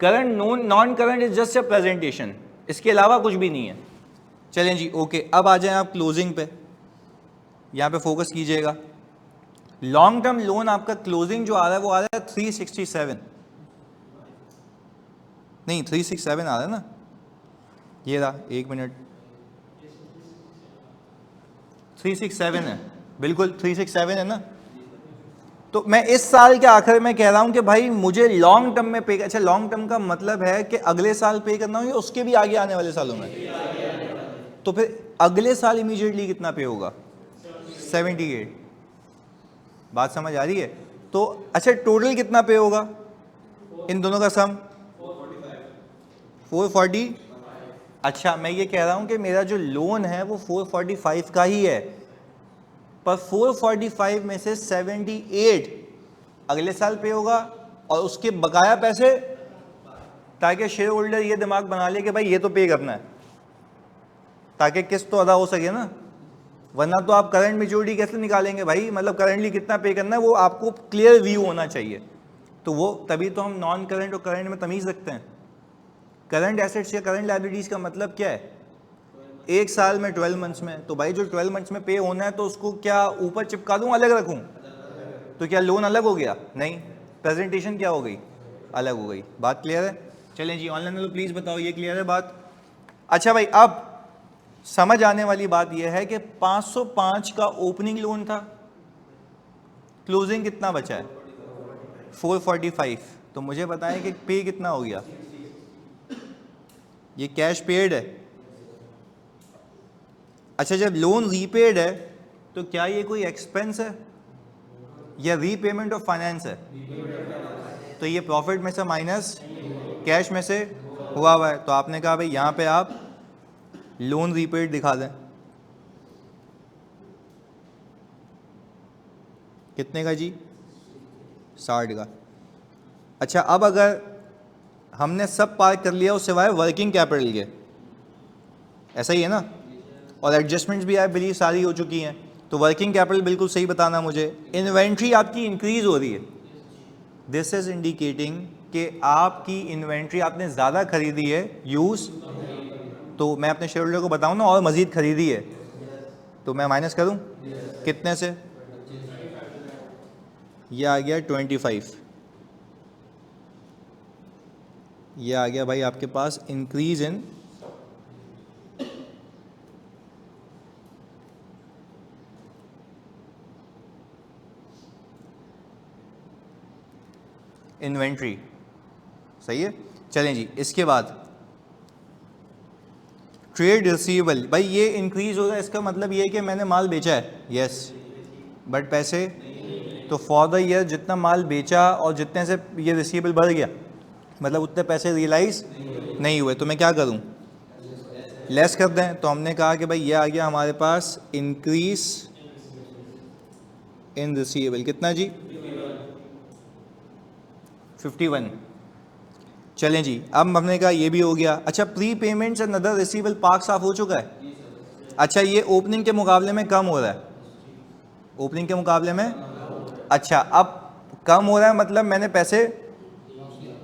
Current non current is just a presentation, इसके अलावा कुछ भी नहीं है। चलें जी ओके, अब आ जाएं आप क्लोजिंग पे, यहाँ पे फोकस कीजिएगा। लॉन्ग टर्म लोन आपका क्लोजिंग जो आ रहा है वो आ रहा है 367, नहीं 367 आ रहा है ना, ये रहा, एक मिनट, 367 है, बिल्कुल 367 है ना। तो मैं इस साल के आखिर में कह रहा हूं कि भाई मुझे लॉन्ग टर्म में पे, अच्छा लॉन्ग टर्म का मतलब है कि अगले साल पे करना हो या उसके भी आगे आने वाले सालों में, तो फिर अगले साल इमीडिएटली कितना पे होगा 78, बात समझ आ रही है? तो अच्छा टोटल कितना पे होगा इन दोनों का सम 440। अच्छा मैं ये कह रहा हूं कि मेरा जो लोन है वो 445 का ही है, पर 445 में से 78 अगले साल पे होगा और उसके बकाया पैसे, ताकि शेयर होल्डर ये दिमाग बना ले कि भाई ये तो पे करना है, ताकि किस्त तो अदा हो सके ना, वरना तो आप करंट मेच्योरिटी कैसे निकालेंगे भाई, मतलब करंटली कितना पे करना है वो आपको क्लियर व्यू होना चाहिए, तो वो तभी तो हम नॉन करंट और करंट में तमीज़ रखते हैं। करंट एसेट्स या करंट लायबिलिटीज़ का मतलब क्या है, एक साल में 12 मंथ्स में, तो भाई जो 12 मंथ्स में पे होना है तो उसको क्या ऊपर चिपका दूं, अलग रखूं, तो क्या लोन अलग हो गया, नहीं, प्रेजेंटेशन क्या हो गई, अलग हो गई। बात क्लियर है? चलें जी ऑनलाइन वालों प्लीज़ बताओ ये क्लियर है बात? अच्छा भाई अब समझ आने वाली बात यह है कि 505 का ओपनिंग लोन था, क्लोजिंग कितना बचा है 445, तो मुझे बताएं कि पे कितना हो गया, ये कैश पेड है। अच्छा जब लोन रीपेड है तो क्या ये कोई एक्सपेंस है या रीपेमेंट ऑफ फाइनेंस है, तो ये प्रॉफिट में से माइनस कैश में से हुआ है, तो आपने कहा भाई यहाँ पे आप लोन रीपेड दिखा दें, कितने का जी 60 का। अच्छा अब अगर हमने सब पार कर लिया उस सिवाय वर्किंग कैपिटल के, ऐसा ही है ना, और एडजस्टमेंट्स भी आप बिलीव सारी हो चुकी हैं, तो वर्किंग कैपिटल बिल्कुल सही बताना मुझे। इन्वेंट्री आपकी इंक्रीज हो रही है, दिस इज इंडिकेटिंग कि आपकी इन्वेंट्री आपने ज़्यादा खरीदी है यूज़, तो मैं अपने शेयर होल्डर को बताऊँ ना और मज़ीद खरीदी है, तो मैं माइनस करूँ कितने से, ये आ गया 25, ये आ गया भाई आपके पास इंक्रीज इन इन्वेंट्री, सही है। चलें जी इसके बाद ट्रेड रिसीवेबल, भाई ये इंक्रीज होगा, इसका मतलब ये है कि मैंने माल बेचा है, यस, बट पैसे, तो फॉर द ईयर जितना माल बेचा और जितने से ये रिसीवेबल बढ़ गया, मतलब उतने पैसे रियलाइज नहीं हुए, तो मैं क्या करूं, लेस कर दें। तो हमने कहा कि भाई ये आ गया हमारे पास इंक्रीज इन रिसीवेबल, कितना जी, 51। चलें जी, अब हमने कहा ये भी हो गया। अच्छा, pre payments and other receivable park साफ हो चुका है। अच्छा, ये ओपनिंग के मुकाबले में कम हो रहा है, ओपनिंग के मुकाबले में, अच्छा अब कम हो रहा है, मतलब मैंने पैसे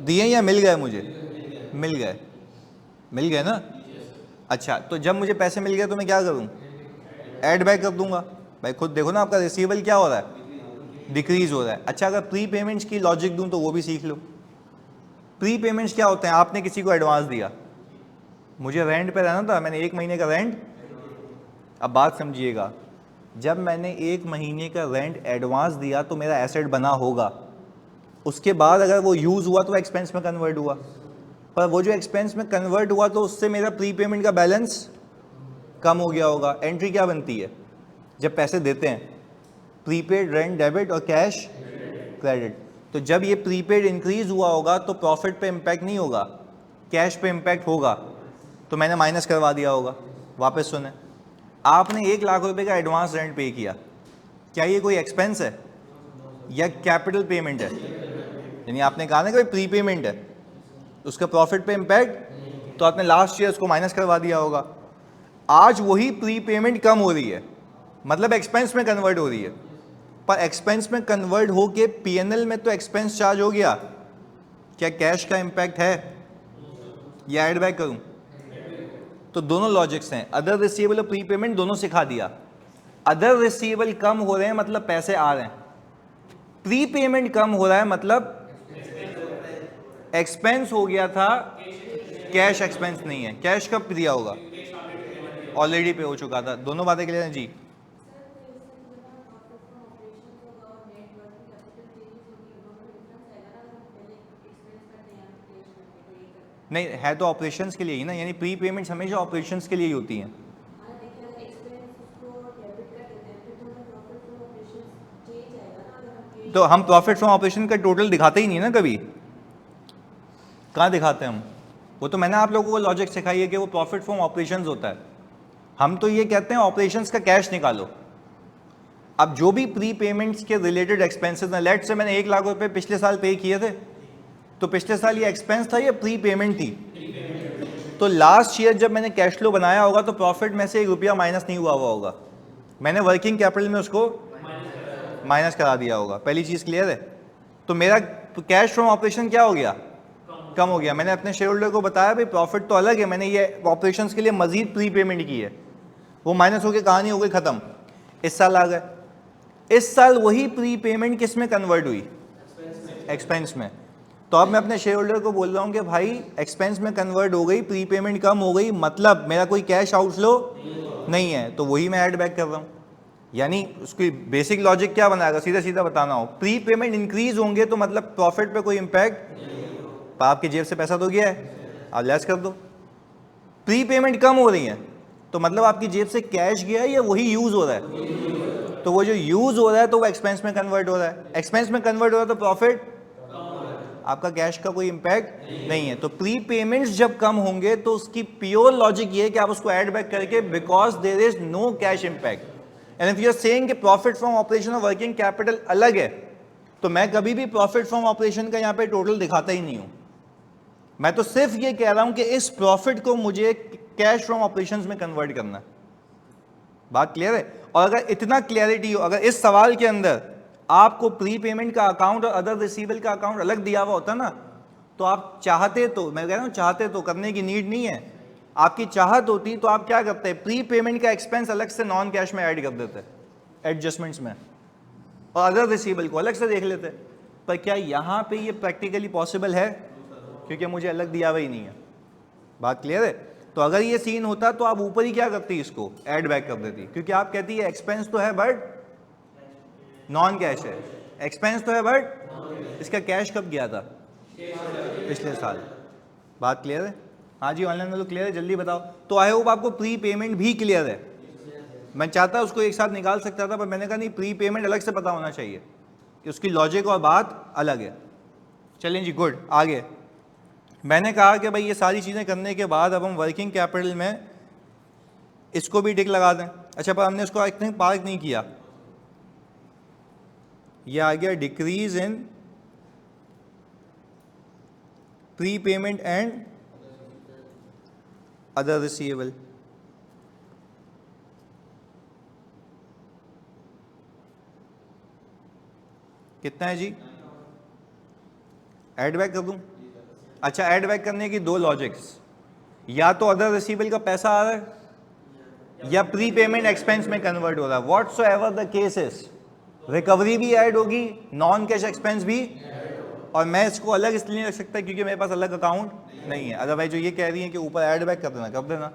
दिए या मिल गए, मुझे मिल गए, मिल गए ना। अच्छा, तो जब मुझे पैसे मिल गए तो मैं क्या करूं, ऐड बैक कर दूंगा। भाई खुद देखो ना, आपका रिसीवेबल क्या हो रहा है, डिक्रीज हो रहा है। अच्छा, अगर प्री पेमेंट्स की लॉजिक दूं तो वो भी सीख लो। प्री पेमेंट्स क्या होते हैं, आपने किसी को एडवांस दिया, मुझे रेंट पे रहना था, मैंने 1 महीने का रेंट, अब बात समझिएगा, जब मैंने 1 महीने का रेंट एडवांस दिया तो मेरा एसेट बना होगा, उसके बाद अगर वो यूज़ हुआ तो एक्सपेंस में कन्वर्ट हुआ, पर वो जो एक्सपेंस में कन्वर्ट हुआ तो उससे मेरा प्री पेमेंट का बैलेंस कम हो गया होगा। एंट्री क्या बनती है जब पैसे देते हैं, प्रीपेड, रेंट डेबिट और कैश क्रेडिट। तो जब ये प्रीपेड इंक्रीज हुआ होगा तो प्रॉफिट पे इम्पैक्ट नहीं होगा, कैश पे इम्पैक्ट होगा, तो मैंने माइनस करवा दिया होगा। वापस सुने, आपने 1 लाख रुपए का एडवांस रेंट पे किया, क्या ये कोई एक्सपेंस है या कैपिटल पेमेंट है, यानी आपने कहा ना कि प्री पेमेंट है, उसका प्रॉफिट पे इम्पैक्ट, तो आपने लास्ट ईयर उसको माइनस करवा दिया होगा। आज वही प्री पेमेंट कम हो रही है, मतलब एक्सपेंस में कन्वर्ट हो रही है, पर एक्सपेंस में कन्वर्ट हो के पीएनएल में तो एक्सपेंस चार्ज हो गया, क्या कैश का इम्पैक्ट है या एड बैक करूं। तो दोनों लॉजिक्स हैं, अदर रिसीवेबल और प्री पेमेंट दोनों सिखा दिया। अदर रिसीवेबल कम हो रहे हैं मतलब पैसे आ रहे हैं, प्री पेमेंट कम हो रहा है मतलब एक्सपेंस हो गया था, कैश एक्सपेंस नहीं है। कैश कब दिया होगा, ऑलरेडी पे हो चुका था। दोनों बातें क्लियर हैं जी। नहीं है तो ऑपरेशंस के लिए ही ना, यानी प्री पेमेंट्स हमेशा ऑपरेशंस के लिए ही होती हैं। तो हम प्रॉफिट फ्रॉम ऑपरेशन का टोटल दिखाते ही नहीं ना कभी, कहाँ दिखाते हैं हम, वो तो मैंने आप लोगों को लॉजिक सिखाई है कि वो प्रॉफिट फ्रॉम ऑपरेशंस होता है। हम तो ये कहते हैं ऑपरेशंस का कैश निकालो। अब जो भी प्री पेमेंट्स के रिलेटेड एक्सपेंसेस हैं, लेट से मैंने 1 लाख रुपए पिछले साल पे किए थे, तो पिछले साल ये एक्सपेंस था या प्री पेमेंट थी, तो लास्ट ईयर जब मैंने कैश फ्लो बनाया होगा तो प्रॉफिट में से 1 रुपया माइनस नहीं हुआ होगा, मैंने वर्किंग कैपिटल में उसको माइनस करा दिया होगा। पहली चीज क्लियर है। तो मेरा कैश फ्रॉम ऑपरेशन क्या हो गया, कम हो गया। मैंने अपने शेयर होल्डर को बताया भाई प्रॉफिट तो अलग है, मैंने ये ऑपरेशंस के लिए मजीद प्री पेमेंट की है, वो माइनस होकर कहानी हो गई खत्म। इस साल आ गए, इस साल वही प्री पेमेंट किस में कन्वर्ट हुई, एक्सपेंस में। तो अब मैं अपने शेयर होल्डर को बोल रहा हूँ कि भाई एक्सपेंस में कन्वर्ट हो गई, प्री पेमेंट कम हो गई, मतलब मेरा कोई कैश आउटफ्लो नहीं है, तो वही मैं ऐड बैक कर रहा हूँ। यानी उसकी बेसिक लॉजिक क्या बनाएगा, सीधा सीधा बताना हो, प्री पेमेंट इंक्रीज होंगे तो मतलब प्रॉफिट पे कोई इंपैक्ट, आपकी जेब से पैसा तो गया है, आप लेस कर दो। प्री पेमेंट कम हो रही है तो मतलब आपकी जेब से कैश गया है या वही यूज हो रहा है, तो वो जो यूज हो रहा है तो वो एक्सपेंस में कन्वर्ट हो रहा है, एक्सपेंस में कन्वर्ट हो रहा है तो प्रॉफिट, आपका कैश का कोई इंपैक्ट नहीं है। तो प्री पेमेंट्स जब कम होंगे तो उसकी प्योर लॉजिक ये है कि आप उसको ऐड बैक करके, because there is no cash impact. And if you are saying कि प्रॉफिट फ्रॉम ऑपरेशन और वर्किंग कैपिटल अलग है, तो मैं कभी भी प्रॉफिट फ्रॉम ऑपरेशन का यहां पे टोटल दिखाता ही नहीं हूं, मैं तो सिर्फ ये कह रहा हूं कि इस प्रॉफिट को मुझे कैश फ्रॉम ऑपरेशंस में कन्वर्ट करना है। बात क्लियर है। और अगर इतना क्लैरिटी हो, अगर इस सवाल के अंदर आपको प्री पेमेंट का अकाउंट और अदर रिसीवेबल का अकाउंट अलग दिया हुआ होता ना, तो आप चाहते, तो मैं कह रहा हूं चाहते तो, करने की नीड नहीं है, आपकी चाहत होती तो आप क्या करते हैं, प्री पेमेंट का एक्सपेंस अलग से नॉन कैश में ऐड कर देते एडजस्टमेंट्स में, और अदर रिसीवेबल को अलग से देख लेते। पर क्या यहां पे ये प्रैक्टिकली पॉसिबल है, क्योंकि मुझे अलग दिया हुआ ही नहीं है। बात क्लियर है। तो अगर ये सीन होता तो आप ऊपर ही क्या करती, इसको ऐड बैक कर देती, क्योंकि आप कहती है एक्सपेंस तो है बट नॉन कैश है, एक्सपेंस तो है बट इसका कैश कब गया था, पिछले साल। बात क्लियर है। हाँ जी, ऑनलाइन वालों क्लियर है, जल्दी बताओ। तो आई होप आपको प्री पेमेंट भी क्लियर है। मैं चाहता उसको एक साथ निकाल सकता था, पर मैंने कहा नहीं, प्री पेमेंट अलग से पता होना चाहिए कि उसकी लॉजिक और बात अलग है। चलें जी, गुड। आगे मैंने कहा कि भाई ये सारी चीज़ें करने के बाद अब हम वर्किंग कैपिटल में इसको भी टिक लगा दें। अच्छा, पर हमने उसको आई थिंक पार्क नहीं किया। ये आ गया decrease in pre payment and other receivable. कितना है जी? ऐड बैक कर दूं? अच्छा, ऐड बैक करने की दो लॉजिक्स, या तो अदर रिसीवेबल का पैसा आ रहा है या प्री पेमेंट एक्सपेंस में कन्वर्ट हो रहा है। What so ever the case is, recovery भी ऐड होगी, नॉन कैश एक्सपेंस भी। और मैं इसको अलग इसलिए नहीं रख सकता क्योंकि मेरे पास अलग अकाउंट नहीं है। अदरवाइज जो ये कह रही है कि ऊपर ऐड बैक कर देना,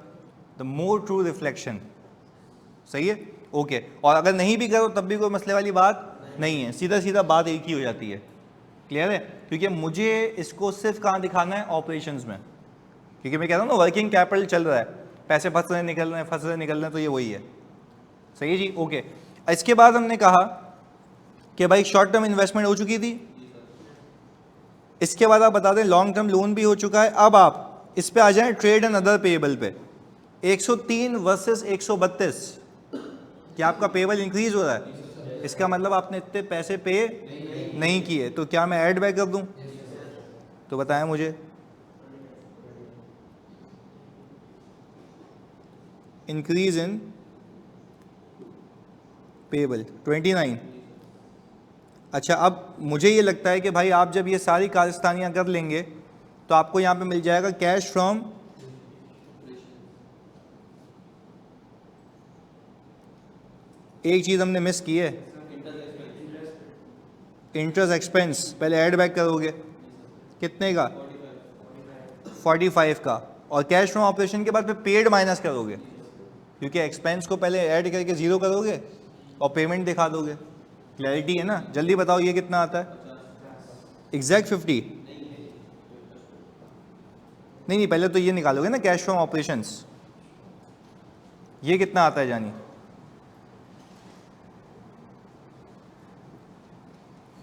द मोर ट्रू रिफ्लेक्शन। सही है, ओके। और अगर नहीं भी करो तब भी कोई मसले वाली बात नहीं है, सीधा सीधा बात एक ही हो जाती है। क्लियर है? क्योंकि मुझे इसको सिर्फ कहाँ दिखाना है? ऑपरेशंस में। क्योंकि मैं कह रहा हूँ ना, वर्किंग कैपिटल चल रहा है, पैसे फंस रहे निकल रहे हैं, फंस रहे निकल रहे हैं, तो ये वही है। सही है जी, ओके। इसके बाद हमने कहा कि भाई शॉर्ट टर्म इन्वेस्टमेंट हो चुकी थी। इसके बाद आप बता दें लॉन्ग टर्म लोन भी हो चुका है। अब आप इस पे आ जाएं ट्रेड एंड अदर पेएबल पे। 103 वर्सेस 132, क्या आपका पेएबल इंक्रीज हो रहा है? इसका मतलब आपने इतने पैसे पे नहीं किए, तो क्या मैं ऐड बैक कर दूं? तो बताएं मुझे। Increase in payable 29। अच्छा, अब मुझे ये लगता है कि भाई आप जब ये सारी कारस्तानियाँ कर लेंगे तो आपको यहाँ पे मिल जाएगा कैश फ्रॉम एक चीज़ हमने मिस की है, इंटरेस्ट एक्सपेंस। पहले ऐड बैक करोगे कितने का? 45 का। और कैश फ्रॉम ऑपरेशन के बाद फिर पेड माइनस करोगे, क्योंकि एक्सपेंस को पहले ऐड करके ज़ीरो करोगे और पेमेंट दिखा दोगे। क्लैरिटी है ना? जल्दी बताओ ये कितना आता है? एग्जैक्ट 50? नहीं, पहले तो ये निकालोगे ना, कैश फ्रॉम ऑपरेशंस। ये कितना आता है जानी?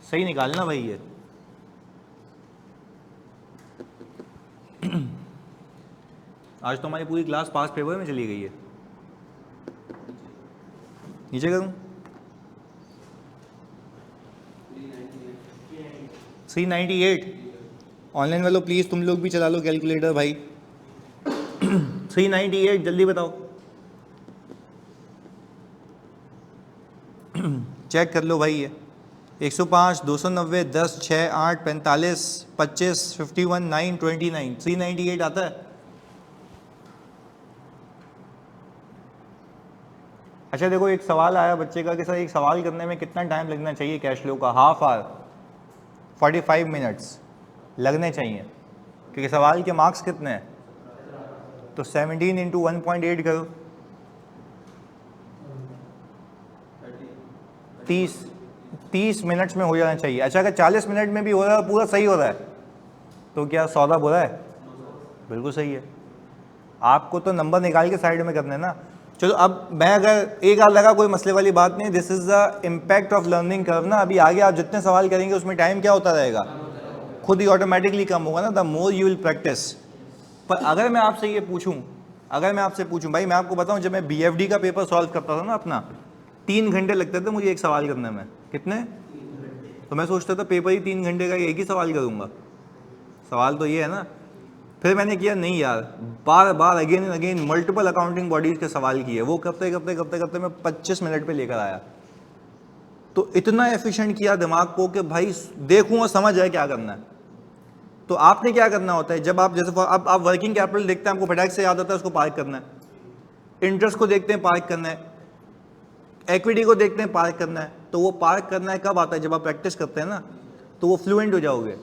सही निकालना भाई ये। आज तो हमारी पूरी क्लास पास पेपर में चली गई है। नीचे करूं? 398। ऑनलाइन वालों प्लीज़ तुम लोग भी चला लो कैलकुलेटर भाई। 398 जल्दी बताओ। चेक कर लो भाई। ये 105, 290, 10, 6, 8, 45, 25, 51, 9, 29, 398 आता है। अच्छा देखो, एक सवाल आया बच्चे का कि सर एक सवाल करने में कितना टाइम लगना चाहिए कैश फ्लो का? हाफ आवर, 45 मिनट्स लगने चाहिए, क्योंकि सवाल के मार्क्स कितने हैं? तो 17 इंटू 1.8 करो, 30 मिनट्स में हो जाना चाहिए। अच्छा, अगर 40 मिनट में भी हो रहा है, पूरा सही हो रहा है, तो क्या सौदा बुरा है? बिल्कुल सही है। आपको तो नंबर निकाल के साइड में करना है ना। चलो, अब मैं अगर एक आध लगा, कोई मसले वाली बात नहीं। This is the impact of learning curve ना। अभी आगे आप जितने सवाल करेंगे उसमें टाइम क्या होता रहेगा? खुद ही ऑटोमेटिकली कम होगा ना, the more you will practice. पर अगर मैं आपसे ये पूछूं, भाई मैं आपको बताऊं, जब मैं BFD का पेपर सॉल्व करता था ना अपना, 3 घंटे लगते थे मुझे एक सवाल करने में। कितने? तो मैं सोचता था पेपर ही 3 घंटे का, एक ही सवाल करूँगा। सवाल तो ये है ना। फिर मैंने किया नहीं यार, बार बार again and again multiple accounting bodies के सवाल किए, वो करते मैं 25 मिनट पे लेकर आया। तो इतना एफिशिएंट किया दिमाग को कि भाई देखूँ और समझ आए क्या करना है। तो आपने क्या करना होता है, जब आप जैसे अब आप वर्किंग कैपिटल देखते हैं, आपको फटाक से याद आता है उसको पार्क करना है। इंटरेस्ट को देखते हैं, पार्क करना है। इक्विटी को देखते हैं, पार्क करना है। तो वो पार्क करना है कब आता है? जब आप प्रैक्टिस करते हैं ना, तो वो फ्लुएंट हो जाओगे।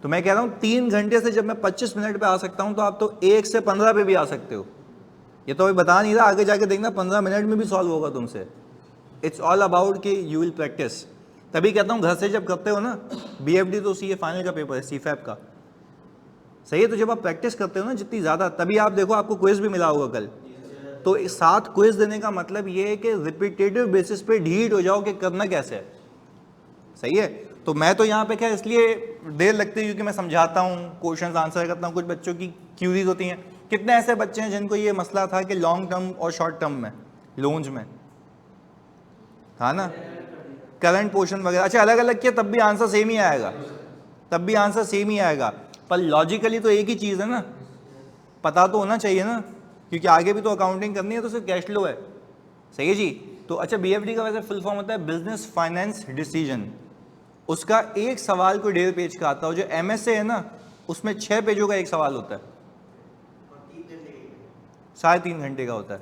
तो मैं कह रहा हूँ 3 घंटे से जब मैं 25 मिनट पे आ सकता हूँ, तो आप तो 1 से 15 पे भी आ सकते हो। ये तो अभी बता नहीं रहा, आगे जाके देखना 15 मिनट में भी सॉल्व होगा तुमसे। इट्स ऑल अबाउट कि यू विल प्रैक्टिस। तभी कहता हूँ घर से जब करते हो ना, BFD तो CA फाइनल का पेपर है, CFAP का, सही है। तो जब आप प्रैक्टिस करते हो ना जितनी ज़्यादा, तभी आप देखो आपको क्विज भी मिला होगा कल, तो 7 क्विज देने का मतलब ये है कि रिपीटेटिव बेसिस पे ढीठ हो जाओ कि करना कैसे है। सही है। तो मैं तो यहाँ पे क्या इसलिए देर लगती है क्योंकि मैं समझाता हूँ, क्वेश्चंस आंसर करता हूँ, कुछ बच्चों की क्यूरीज होती हैं। कितने ऐसे बच्चे हैं जिनको ये मसला था कि लॉन्ग टर्म और शॉर्ट टर्म में लोन्स में था ना, करंट पोर्शन वगैरह, अच्छा अलग अलग किया तब भी आंसर सेम ही आएगा, तब भी आंसर सेम ही आएगा, पर लॉजिकली तो एक ही चीज़ है ना, पता तो होना चाहिए ना, क्योंकि आगे भी तो अकाउंटिंग करनी है, तो सिर्फ कैश फ्लो है। सही है जी। तो अच्छा BFD का वैसे फुल फॉर्म होता है बिजनेस फाइनेंस डिसीजन। उसका एक सवाल कोई 1.5 पेज का आता है, जो MSA है ना उसमें 6 पेजों का एक सवाल होता है, 3.5 घंटे का होता है।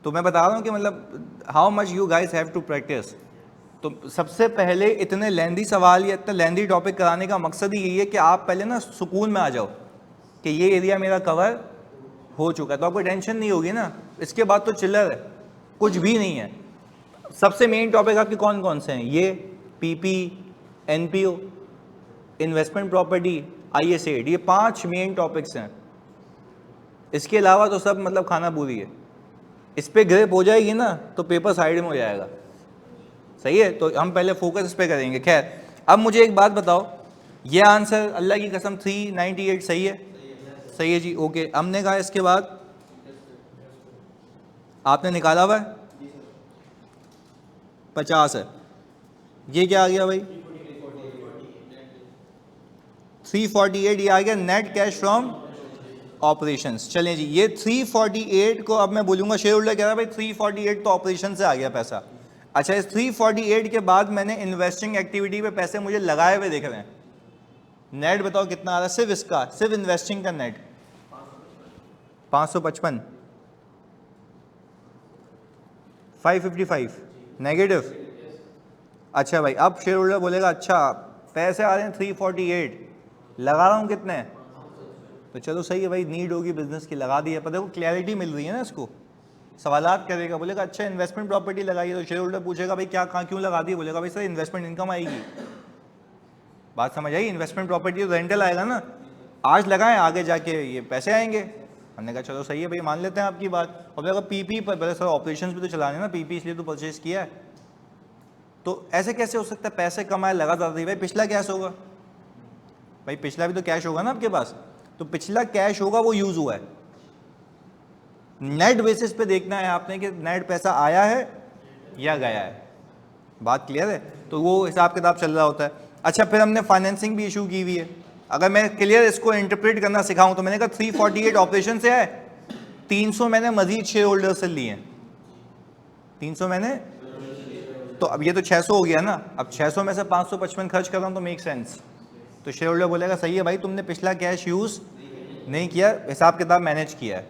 तो मैं बता रहा हूँ कि मतलब how much you guys have to practice. तो सबसे पहले इतने लेंदी सवाल या इतने लेंदी टॉपिक कराने का मकसद ही यही है कि आप पहले ना सुकून में आ जाओ कि ये एरिया मेरा कवर हो चुका है, तो आपको टेंशन नहीं होगी ना। इसके बाद तो चिल्लर है, कुछ भी नहीं है। सबसे मेन टॉपिक आपके कौन कौन से हैं? ये PP, NPO, investment property, IS8, ये 5 मेन टॉपिक्स हैं। इसके अलावा तो सब मतलब खाना पूरी है। इस पे ग्रिप हो जाएगी ना तो पेपर साइड में हो जाएगा। सही है। तो हम पहले फोकस इस पे करेंगे। खैर, अब मुझे एक बात बताओ, ये आंसर अल्लाह की कसम 398 सही है? सही है जी, ओके। हमने कहा इसके बाद आपने निकाला हुआ है 50 है, ये क्या आ गया भाई? 348 ये आ गया नेट कैश फ्रॉम ऑपरेशंस। चलें जी, ये 348 को अब मैं बोलूंगा, शेयर होल्डर कह रहा है भाई 348 तो ऑपरेशन से आ गया पैसा। अच्छा, इस 348 के बाद मैंने इन्वेस्टिंग एक्टिविटी पे पैसे मुझे लगाए हुए देख रहे हैं, नेट बताओ कितना आ रहा है? सिर्फ इसका, सिर्फ इन्वेस्टिंग का नेट 555, 555 नेगेटिव। अच्छा भाई, अब शेयर होल्डर बोलेगा अच्छा पैसे आ रहे हैं 348, लगा रहा हूँ कितने? तो चलो सही है भाई, नीड होगी बिजनेस की, लगा दी है। पर देखो क्लैरिटी मिल रही है ना इसको, सवालात करेगा, बोलेगा अच्छा इन्वेस्टमेंट प्रॉपर्टी लगाई है, तो शेयर होल्डर पूछेगा भाई क्या, कहाँ, क्यों लगा दी? बोलेगा भाई सर इन्वेस्टमेंट इनकम आएगी। बात समझ आई? इन्वेस्टमेंट प्रॉपर्टी तो रेंटल आएगा ना, आज लगाएं आगे जाके ये पैसे आएंगे। हमने कहा चलो सही है भाई, मान लेते हैं आपकी बात। और बोलेगा PP पर, बोले सर ऑपरेशन भी तो चलाने ना, PP इसलिए तो परचेज किया है। तो ऐसे कैसे हो सकता है पैसे कमाए लगा दी भाई? पिछला कैश होगा भाई, पिछला भी तो कैश होगा ना आपके पास, तो पिछला कैश होगा वो यूज हुआ है। नेट बेसिस पे देखना है आपने कि नेट पैसा आया है या गया है। बात क्लियर है? तो वो हिसाब किताब चल रहा होता है। अच्छा, फिर हमने फाइनेंसिंग भी इशू की हुई है। अगर मैं क्लियर इसको इंटरप्रेट करना सिखाऊं तो मैंने कहा 348 ऑपरेशन से है, 300 मैंने मजीद शेयर होल्डर से लिए हैं, 300 मैंने, तो अब ये तो 600 हो गया ना। अब 600 में से 555 खर्च कर रहा हूं तो मेक सेंस। तो शेयर होल्डर बोलेगा सही है भाई, तुमने पिछला कैश यूज नहीं किया, हिसाब किताब मैनेज किया है।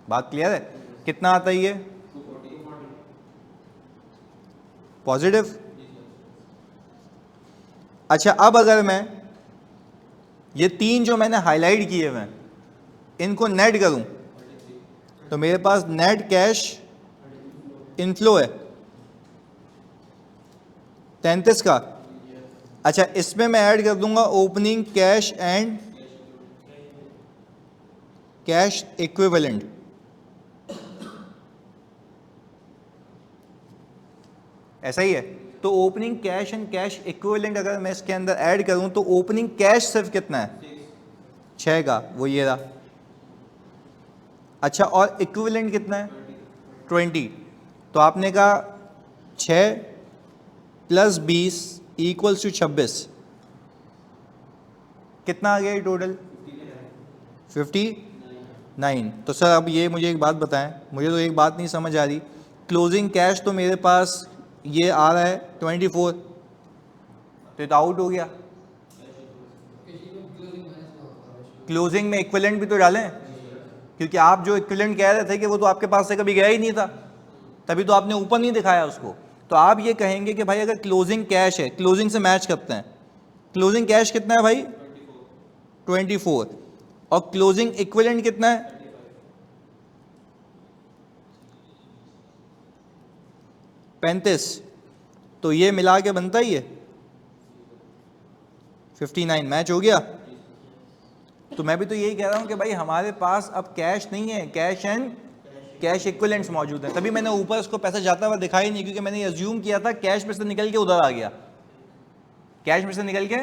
बात क्लियर है? कितना आता है ये? पॉजिटिव। अच्छा, अब अगर मैं ये 3 जो मैंने हाईलाइट किए हुए हैं इनको नेट करूं तो मेरे पास नेट कैश इनफ्लो है 33 का। अच्छा, इसमें मैं ऐड कर दूंगा opening cash and cash equivalent. ऐसा ही है। तो opening cash and cash equivalent अगर मैं इसके अंदर ऐड करूं तो ओपनिंग कैश सिर्फ कितना है? 6 का, वो ये रहा। अच्छा, और इक्विवेलेंट कितना है? 20। तो आपने कहा 6 + 20 = 26, कितना आ गया ये टोटल? 59। तो सर अब ये मुझे एक बात बताएं, मुझे तो एक बात नहीं समझ आ रही। क्लोजिंग कैश तो मेरे पास ये आ रहा है 24, तो ये तो आउट हो गया। क्लोजिंग में इक्विवेलेंट भी तो डालें, क्योंकि आप जो इक्विवेलेंट कह रहे थे कि वो तो आपके पास से कभी गया ही नहीं था, तभी तो आपने ऊपर नहीं दिखाया उसको। तो आप ये कहेंगे कि भाई अगर क्लोजिंग कैश है, क्लोजिंग से मैच करते हैं, क्लोजिंग कैश कितना है भाई? 24। और क्लोजिंग इक्विवेलेंट कितना है? 35। तो ये मिला के बनता ही है 59। मैच हो गया। तो मैं भी तो यही कह रहा हूँ कि भाई हमारे पास अब कैश नहीं है, कैश एंड कैश इक्विवेलेंट्स मौजूद है, तभी मैंने ऊपर उसको पैसा जाता हुआ दिखाई नहीं, क्योंकि मैंने अज्यूम किया था कैश में से निकल के उधर आ गया, कैश में से निकल के,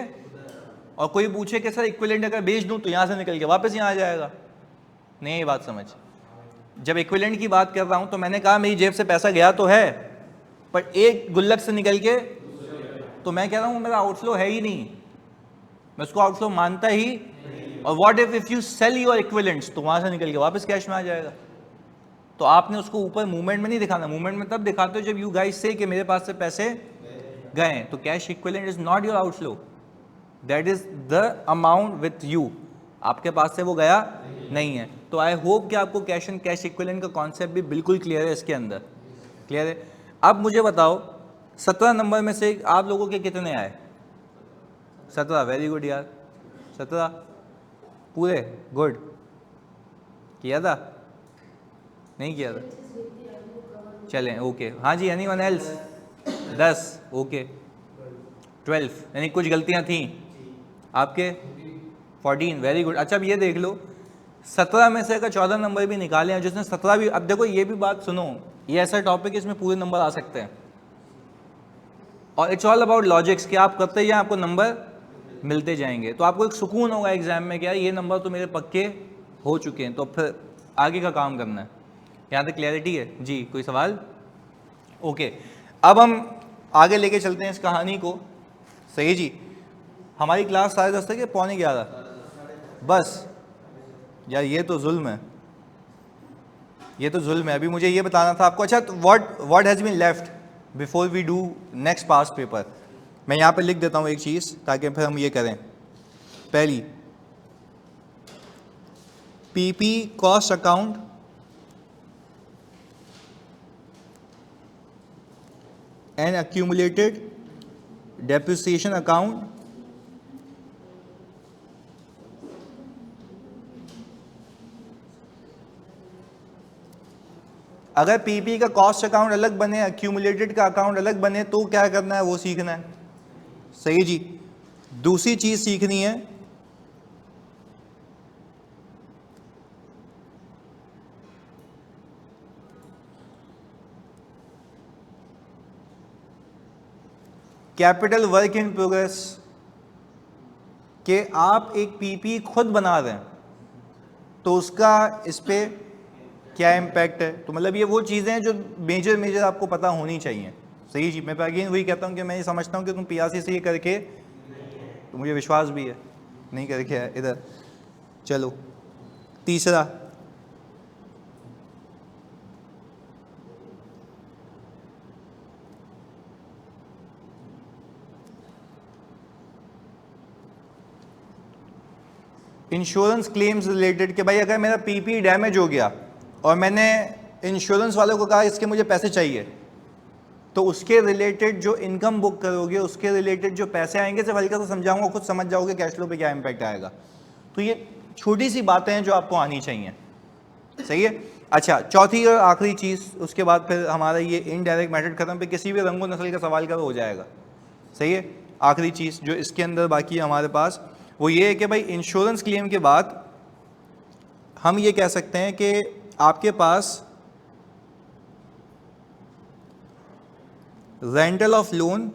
और कोई पूछे कि सर इक्विवेलेंट अगर बेच दूं तो यहाँ से निकल के वापस यहाँ आ जाएगा, नहीं ये बात समझ। जब इक्विवेलेंट की बात कर रहा हूँ तो मैंने कहा मेरी जेब से पैसा गया तो है, पर एक गुल्लक से निकल के, तो मैं कह रहा हूँ मेरा आउटफ्लो है ही नहीं, मैं उसको आउटफ्लो मानता ही। और what if you sell your equivalents, तो वहाँ से निकल के वापस कैश में आ जाएगा। तो आपने उसको ऊपर मूवमेंट में नहीं दिखाना, मूवमेंट में तब दिखाते हो जब यू गाइस से कि मेरे पास से पैसे गए, तो cash equivalent is not your outflow, that is the amount with you, आपके पास से वो गया नहीं है। तो आई होप कि आपको कैश एंड कैश इक्विवेलेंट का कॉन्सेप्ट भी बिल्कुल क्लियर है इसके अंदर, क्लियर है। अब मुझे बताओ 17 नंबर में से आप लोगों के कितने आए? 17, वेरी गुड यार, 17 पूरे, गुड। किया था? नहीं किया था? चलें ओके, हाँ जी, एनीवन एल्स? 10, ओके। 12, यानी कुछ गलतियां थी आपके? 14, वेरी गुड। अच्छा अब ये देख लो 17 में से अगर 14 नंबर भी निकाले हैं, जिसने 17 भी, अब देखो ये भी बात सुनो, ये ऐसा टॉपिक है इसमें पूरे नंबर आ सकते हैं, और इट्स ऑल अबाउट लॉजिक्स कि आप करते जाएं आपको नंबर मिलते जाएंगे, तो आपको एक सुकून होगा एग्जाम में, क्या ये नंबर तो मेरे पक्के हो चुके हैं, तो फिर आगे का काम करना है। यहाँ तक क्लैरिटी है जी? कोई सवाल? ओके, अब हम आगे लेके चलते हैं इस कहानी को, सही जी। हमारी क्लास 10:30 तक है, 11:45? बस यार ये तो जुल्म है, ये तो जुल्म है। अभी मुझे ये बताना था आपको। अच्छा, तो what has been left before we do next past paper, मैं यहाँ पे लिख देता हूँ एक चीज़ ताकि फिर हम ये करें। पहली, PP cost account and accumulated depreciation account अगर पीपी का कॉस्ट अकाउंट अलग बने, accumulated का अकाउंट अलग बने, तो क्या करना है वो सीखना है, सही जी। दूसरी चीज सीखनी है कैपिटल वर्क इन प्रोग्रेस, कि आप एक पीपी खुद बना रहे हैं तो उसका इस पे क्या इम्पैक्ट है। तो मतलब ये वो चीज़ें हैं जो मेजर आपको पता होनी चाहिए, सही जी। मैं अगेन वही कहता हूँ कि मैं ये समझता हूँ कि तुम पीआरसी से ये करके, तो मुझे विश्वास भी है नहीं करके है इधर। चलो तीसरा, इंश्योरेंस क्लेम्स रिलेटेड, कि भाई अगर मेरा पीपी डैमेज हो गया और मैंने इंश्योरेंस वालों को कहा इसके मुझे पैसे चाहिए, तो उसके रिलेटेड जो इनकम बुक करोगे, उसके रिलेटेड जो पैसे आएंगे, सिर्फ हल्का सा समझाऊंगा, खुद समझ जाओगे कैश फ्लो पे क्या इंपैक्ट आएगा। तो ये छोटी सी बातें हैं जो आपको आनी चाहिए, सही है। अच्छा, चौथी और आखिरी चीज़, उसके बाद फिर हमारा ये इनडायरेक्ट मेथड खत्म, पे किसी भी रंगो नस्ल का सवाल करो हो जाएगा, सही है। आखिरी चीज़ जो इसके अंदर बाकी है हमारे पास, वो ये है कि भाई इंश्योरेंस क्लेम के बाद हम ये कह सकते हैं कि आपके पास रेंटल ऑफ लोन,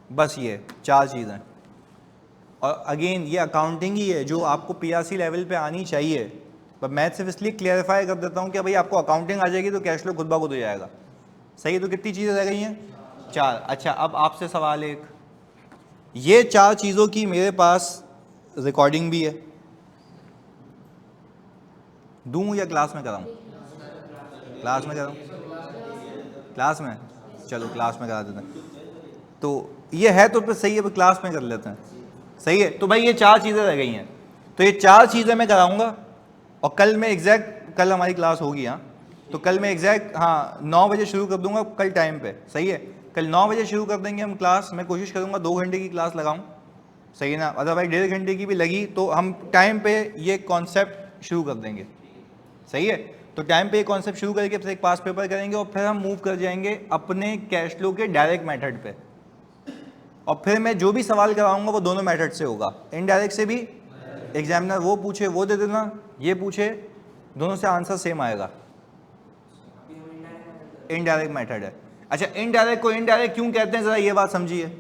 बस ये 4 चीज़ें। और अगेन ये अकाउंटिंग ही है जो आपको पीआरसी लेवल पे आनी चाहिए, पर मैं सिर्फ इसलिए क्लियरिफाई कर देता हूँ कि भाई आपको अकाउंटिंग आ जाएगी तो कैश फ्लो खुद ब खुद हो जाएगा, सही है। तो कितनी चीज़ें रह गई हैं? 4। अच्छा, अब आपसे सवाल एक, ये 4 चीज़ों की मेरे पास रिकॉर्डिंग भी है, दूँ या क्लास में कराऊँ? क्लास में कराऊँ? क्लास में, चलो क्लास में करा देते हैं। तो ये है तो फिर सही है, क्लास में कर लेते हैं, सही है। तो भाई ये 4 चीज़ें रह गई हैं, तो ये 4 चीज़ें मैं कराऊंगा, और कल मैं एग्जैक्ट, कल हमारी क्लास होगी, हाँ, तो कल मैं एग्जैक्ट 9 बजे शुरू कर दूंगा कल टाइम पे, सही है। कल 9 बजे शुरू कर देंगे हम क्लास, मैं कोशिश करूंगा 2 घंटे की क्लास लगाऊं, सही है ना। अदरवाइज 1.5 घंटे की भी लगी तो हम टाइम पे ये कॉन्सेप्ट शुरू कर देंगे, सही है। तो टाइम पे ये कॉन्सेप्ट शुरू करके फिर एक पास पेपर करेंगे और फिर हम मूव कर जाएंगे अपने कैश फ्लो के डायरेक्ट मेथड पे, और फिर मैं जो भी सवाल कराऊंगा वो दोनों मेथड से होगा, इनडायरेक्ट से भी, एग्जामिनर वो पूछे वो दे देना, ये पूछे, दोनों से आंसर सेम आएगा। इनडायरेक्ट मेथड है। अच्छा, इनडायरेक्ट को इनडायरेक्ट क्यों कहते हैं, जरा ये बात समझिए।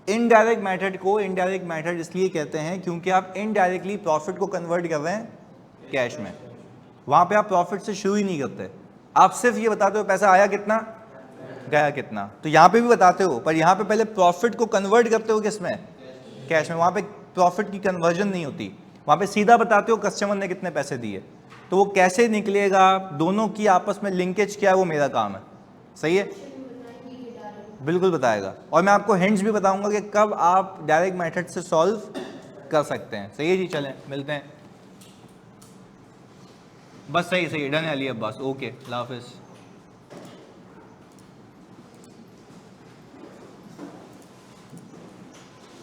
इनडायरेक्ट मेथड को इनडायरेक्ट मेथड इसलिए कहते हैं क्योंकि आप इनडायरेक्टली प्रॉफिट को कन्वर्ट कर रहे हैं कैश में। वहां पे आप प्रॉफिट से शुरू ही नहीं करते, आप सिर्फ ये बताते हो पैसा आया कितना, गया कितना। तो यहाँ पे भी बताते हो, पर यहाँ पे पहले प्रॉफिट को कन्वर्ट करते हो किस में, कैश में। वहां पे प्रॉफिट की कन्वर्जन नहीं होती, वहां पे सीधा बताते हो कस्टमर ने कितने पैसे दिए। तो वो कैसे निकलेगा, दोनों की आपस में लिंकेज क्या है, वो मेरा काम है। सही है, बिल्कुल बताएगा। और मैं आपको हिंट्स भी बताऊंगा कि कब आप डायरेक्ट मेथड से सॉल्व कर सकते हैं। सही है जी, चलें मिलते हैं। बस सही डन है अली अब्बास, ओके, अल्लाह हाफिज़।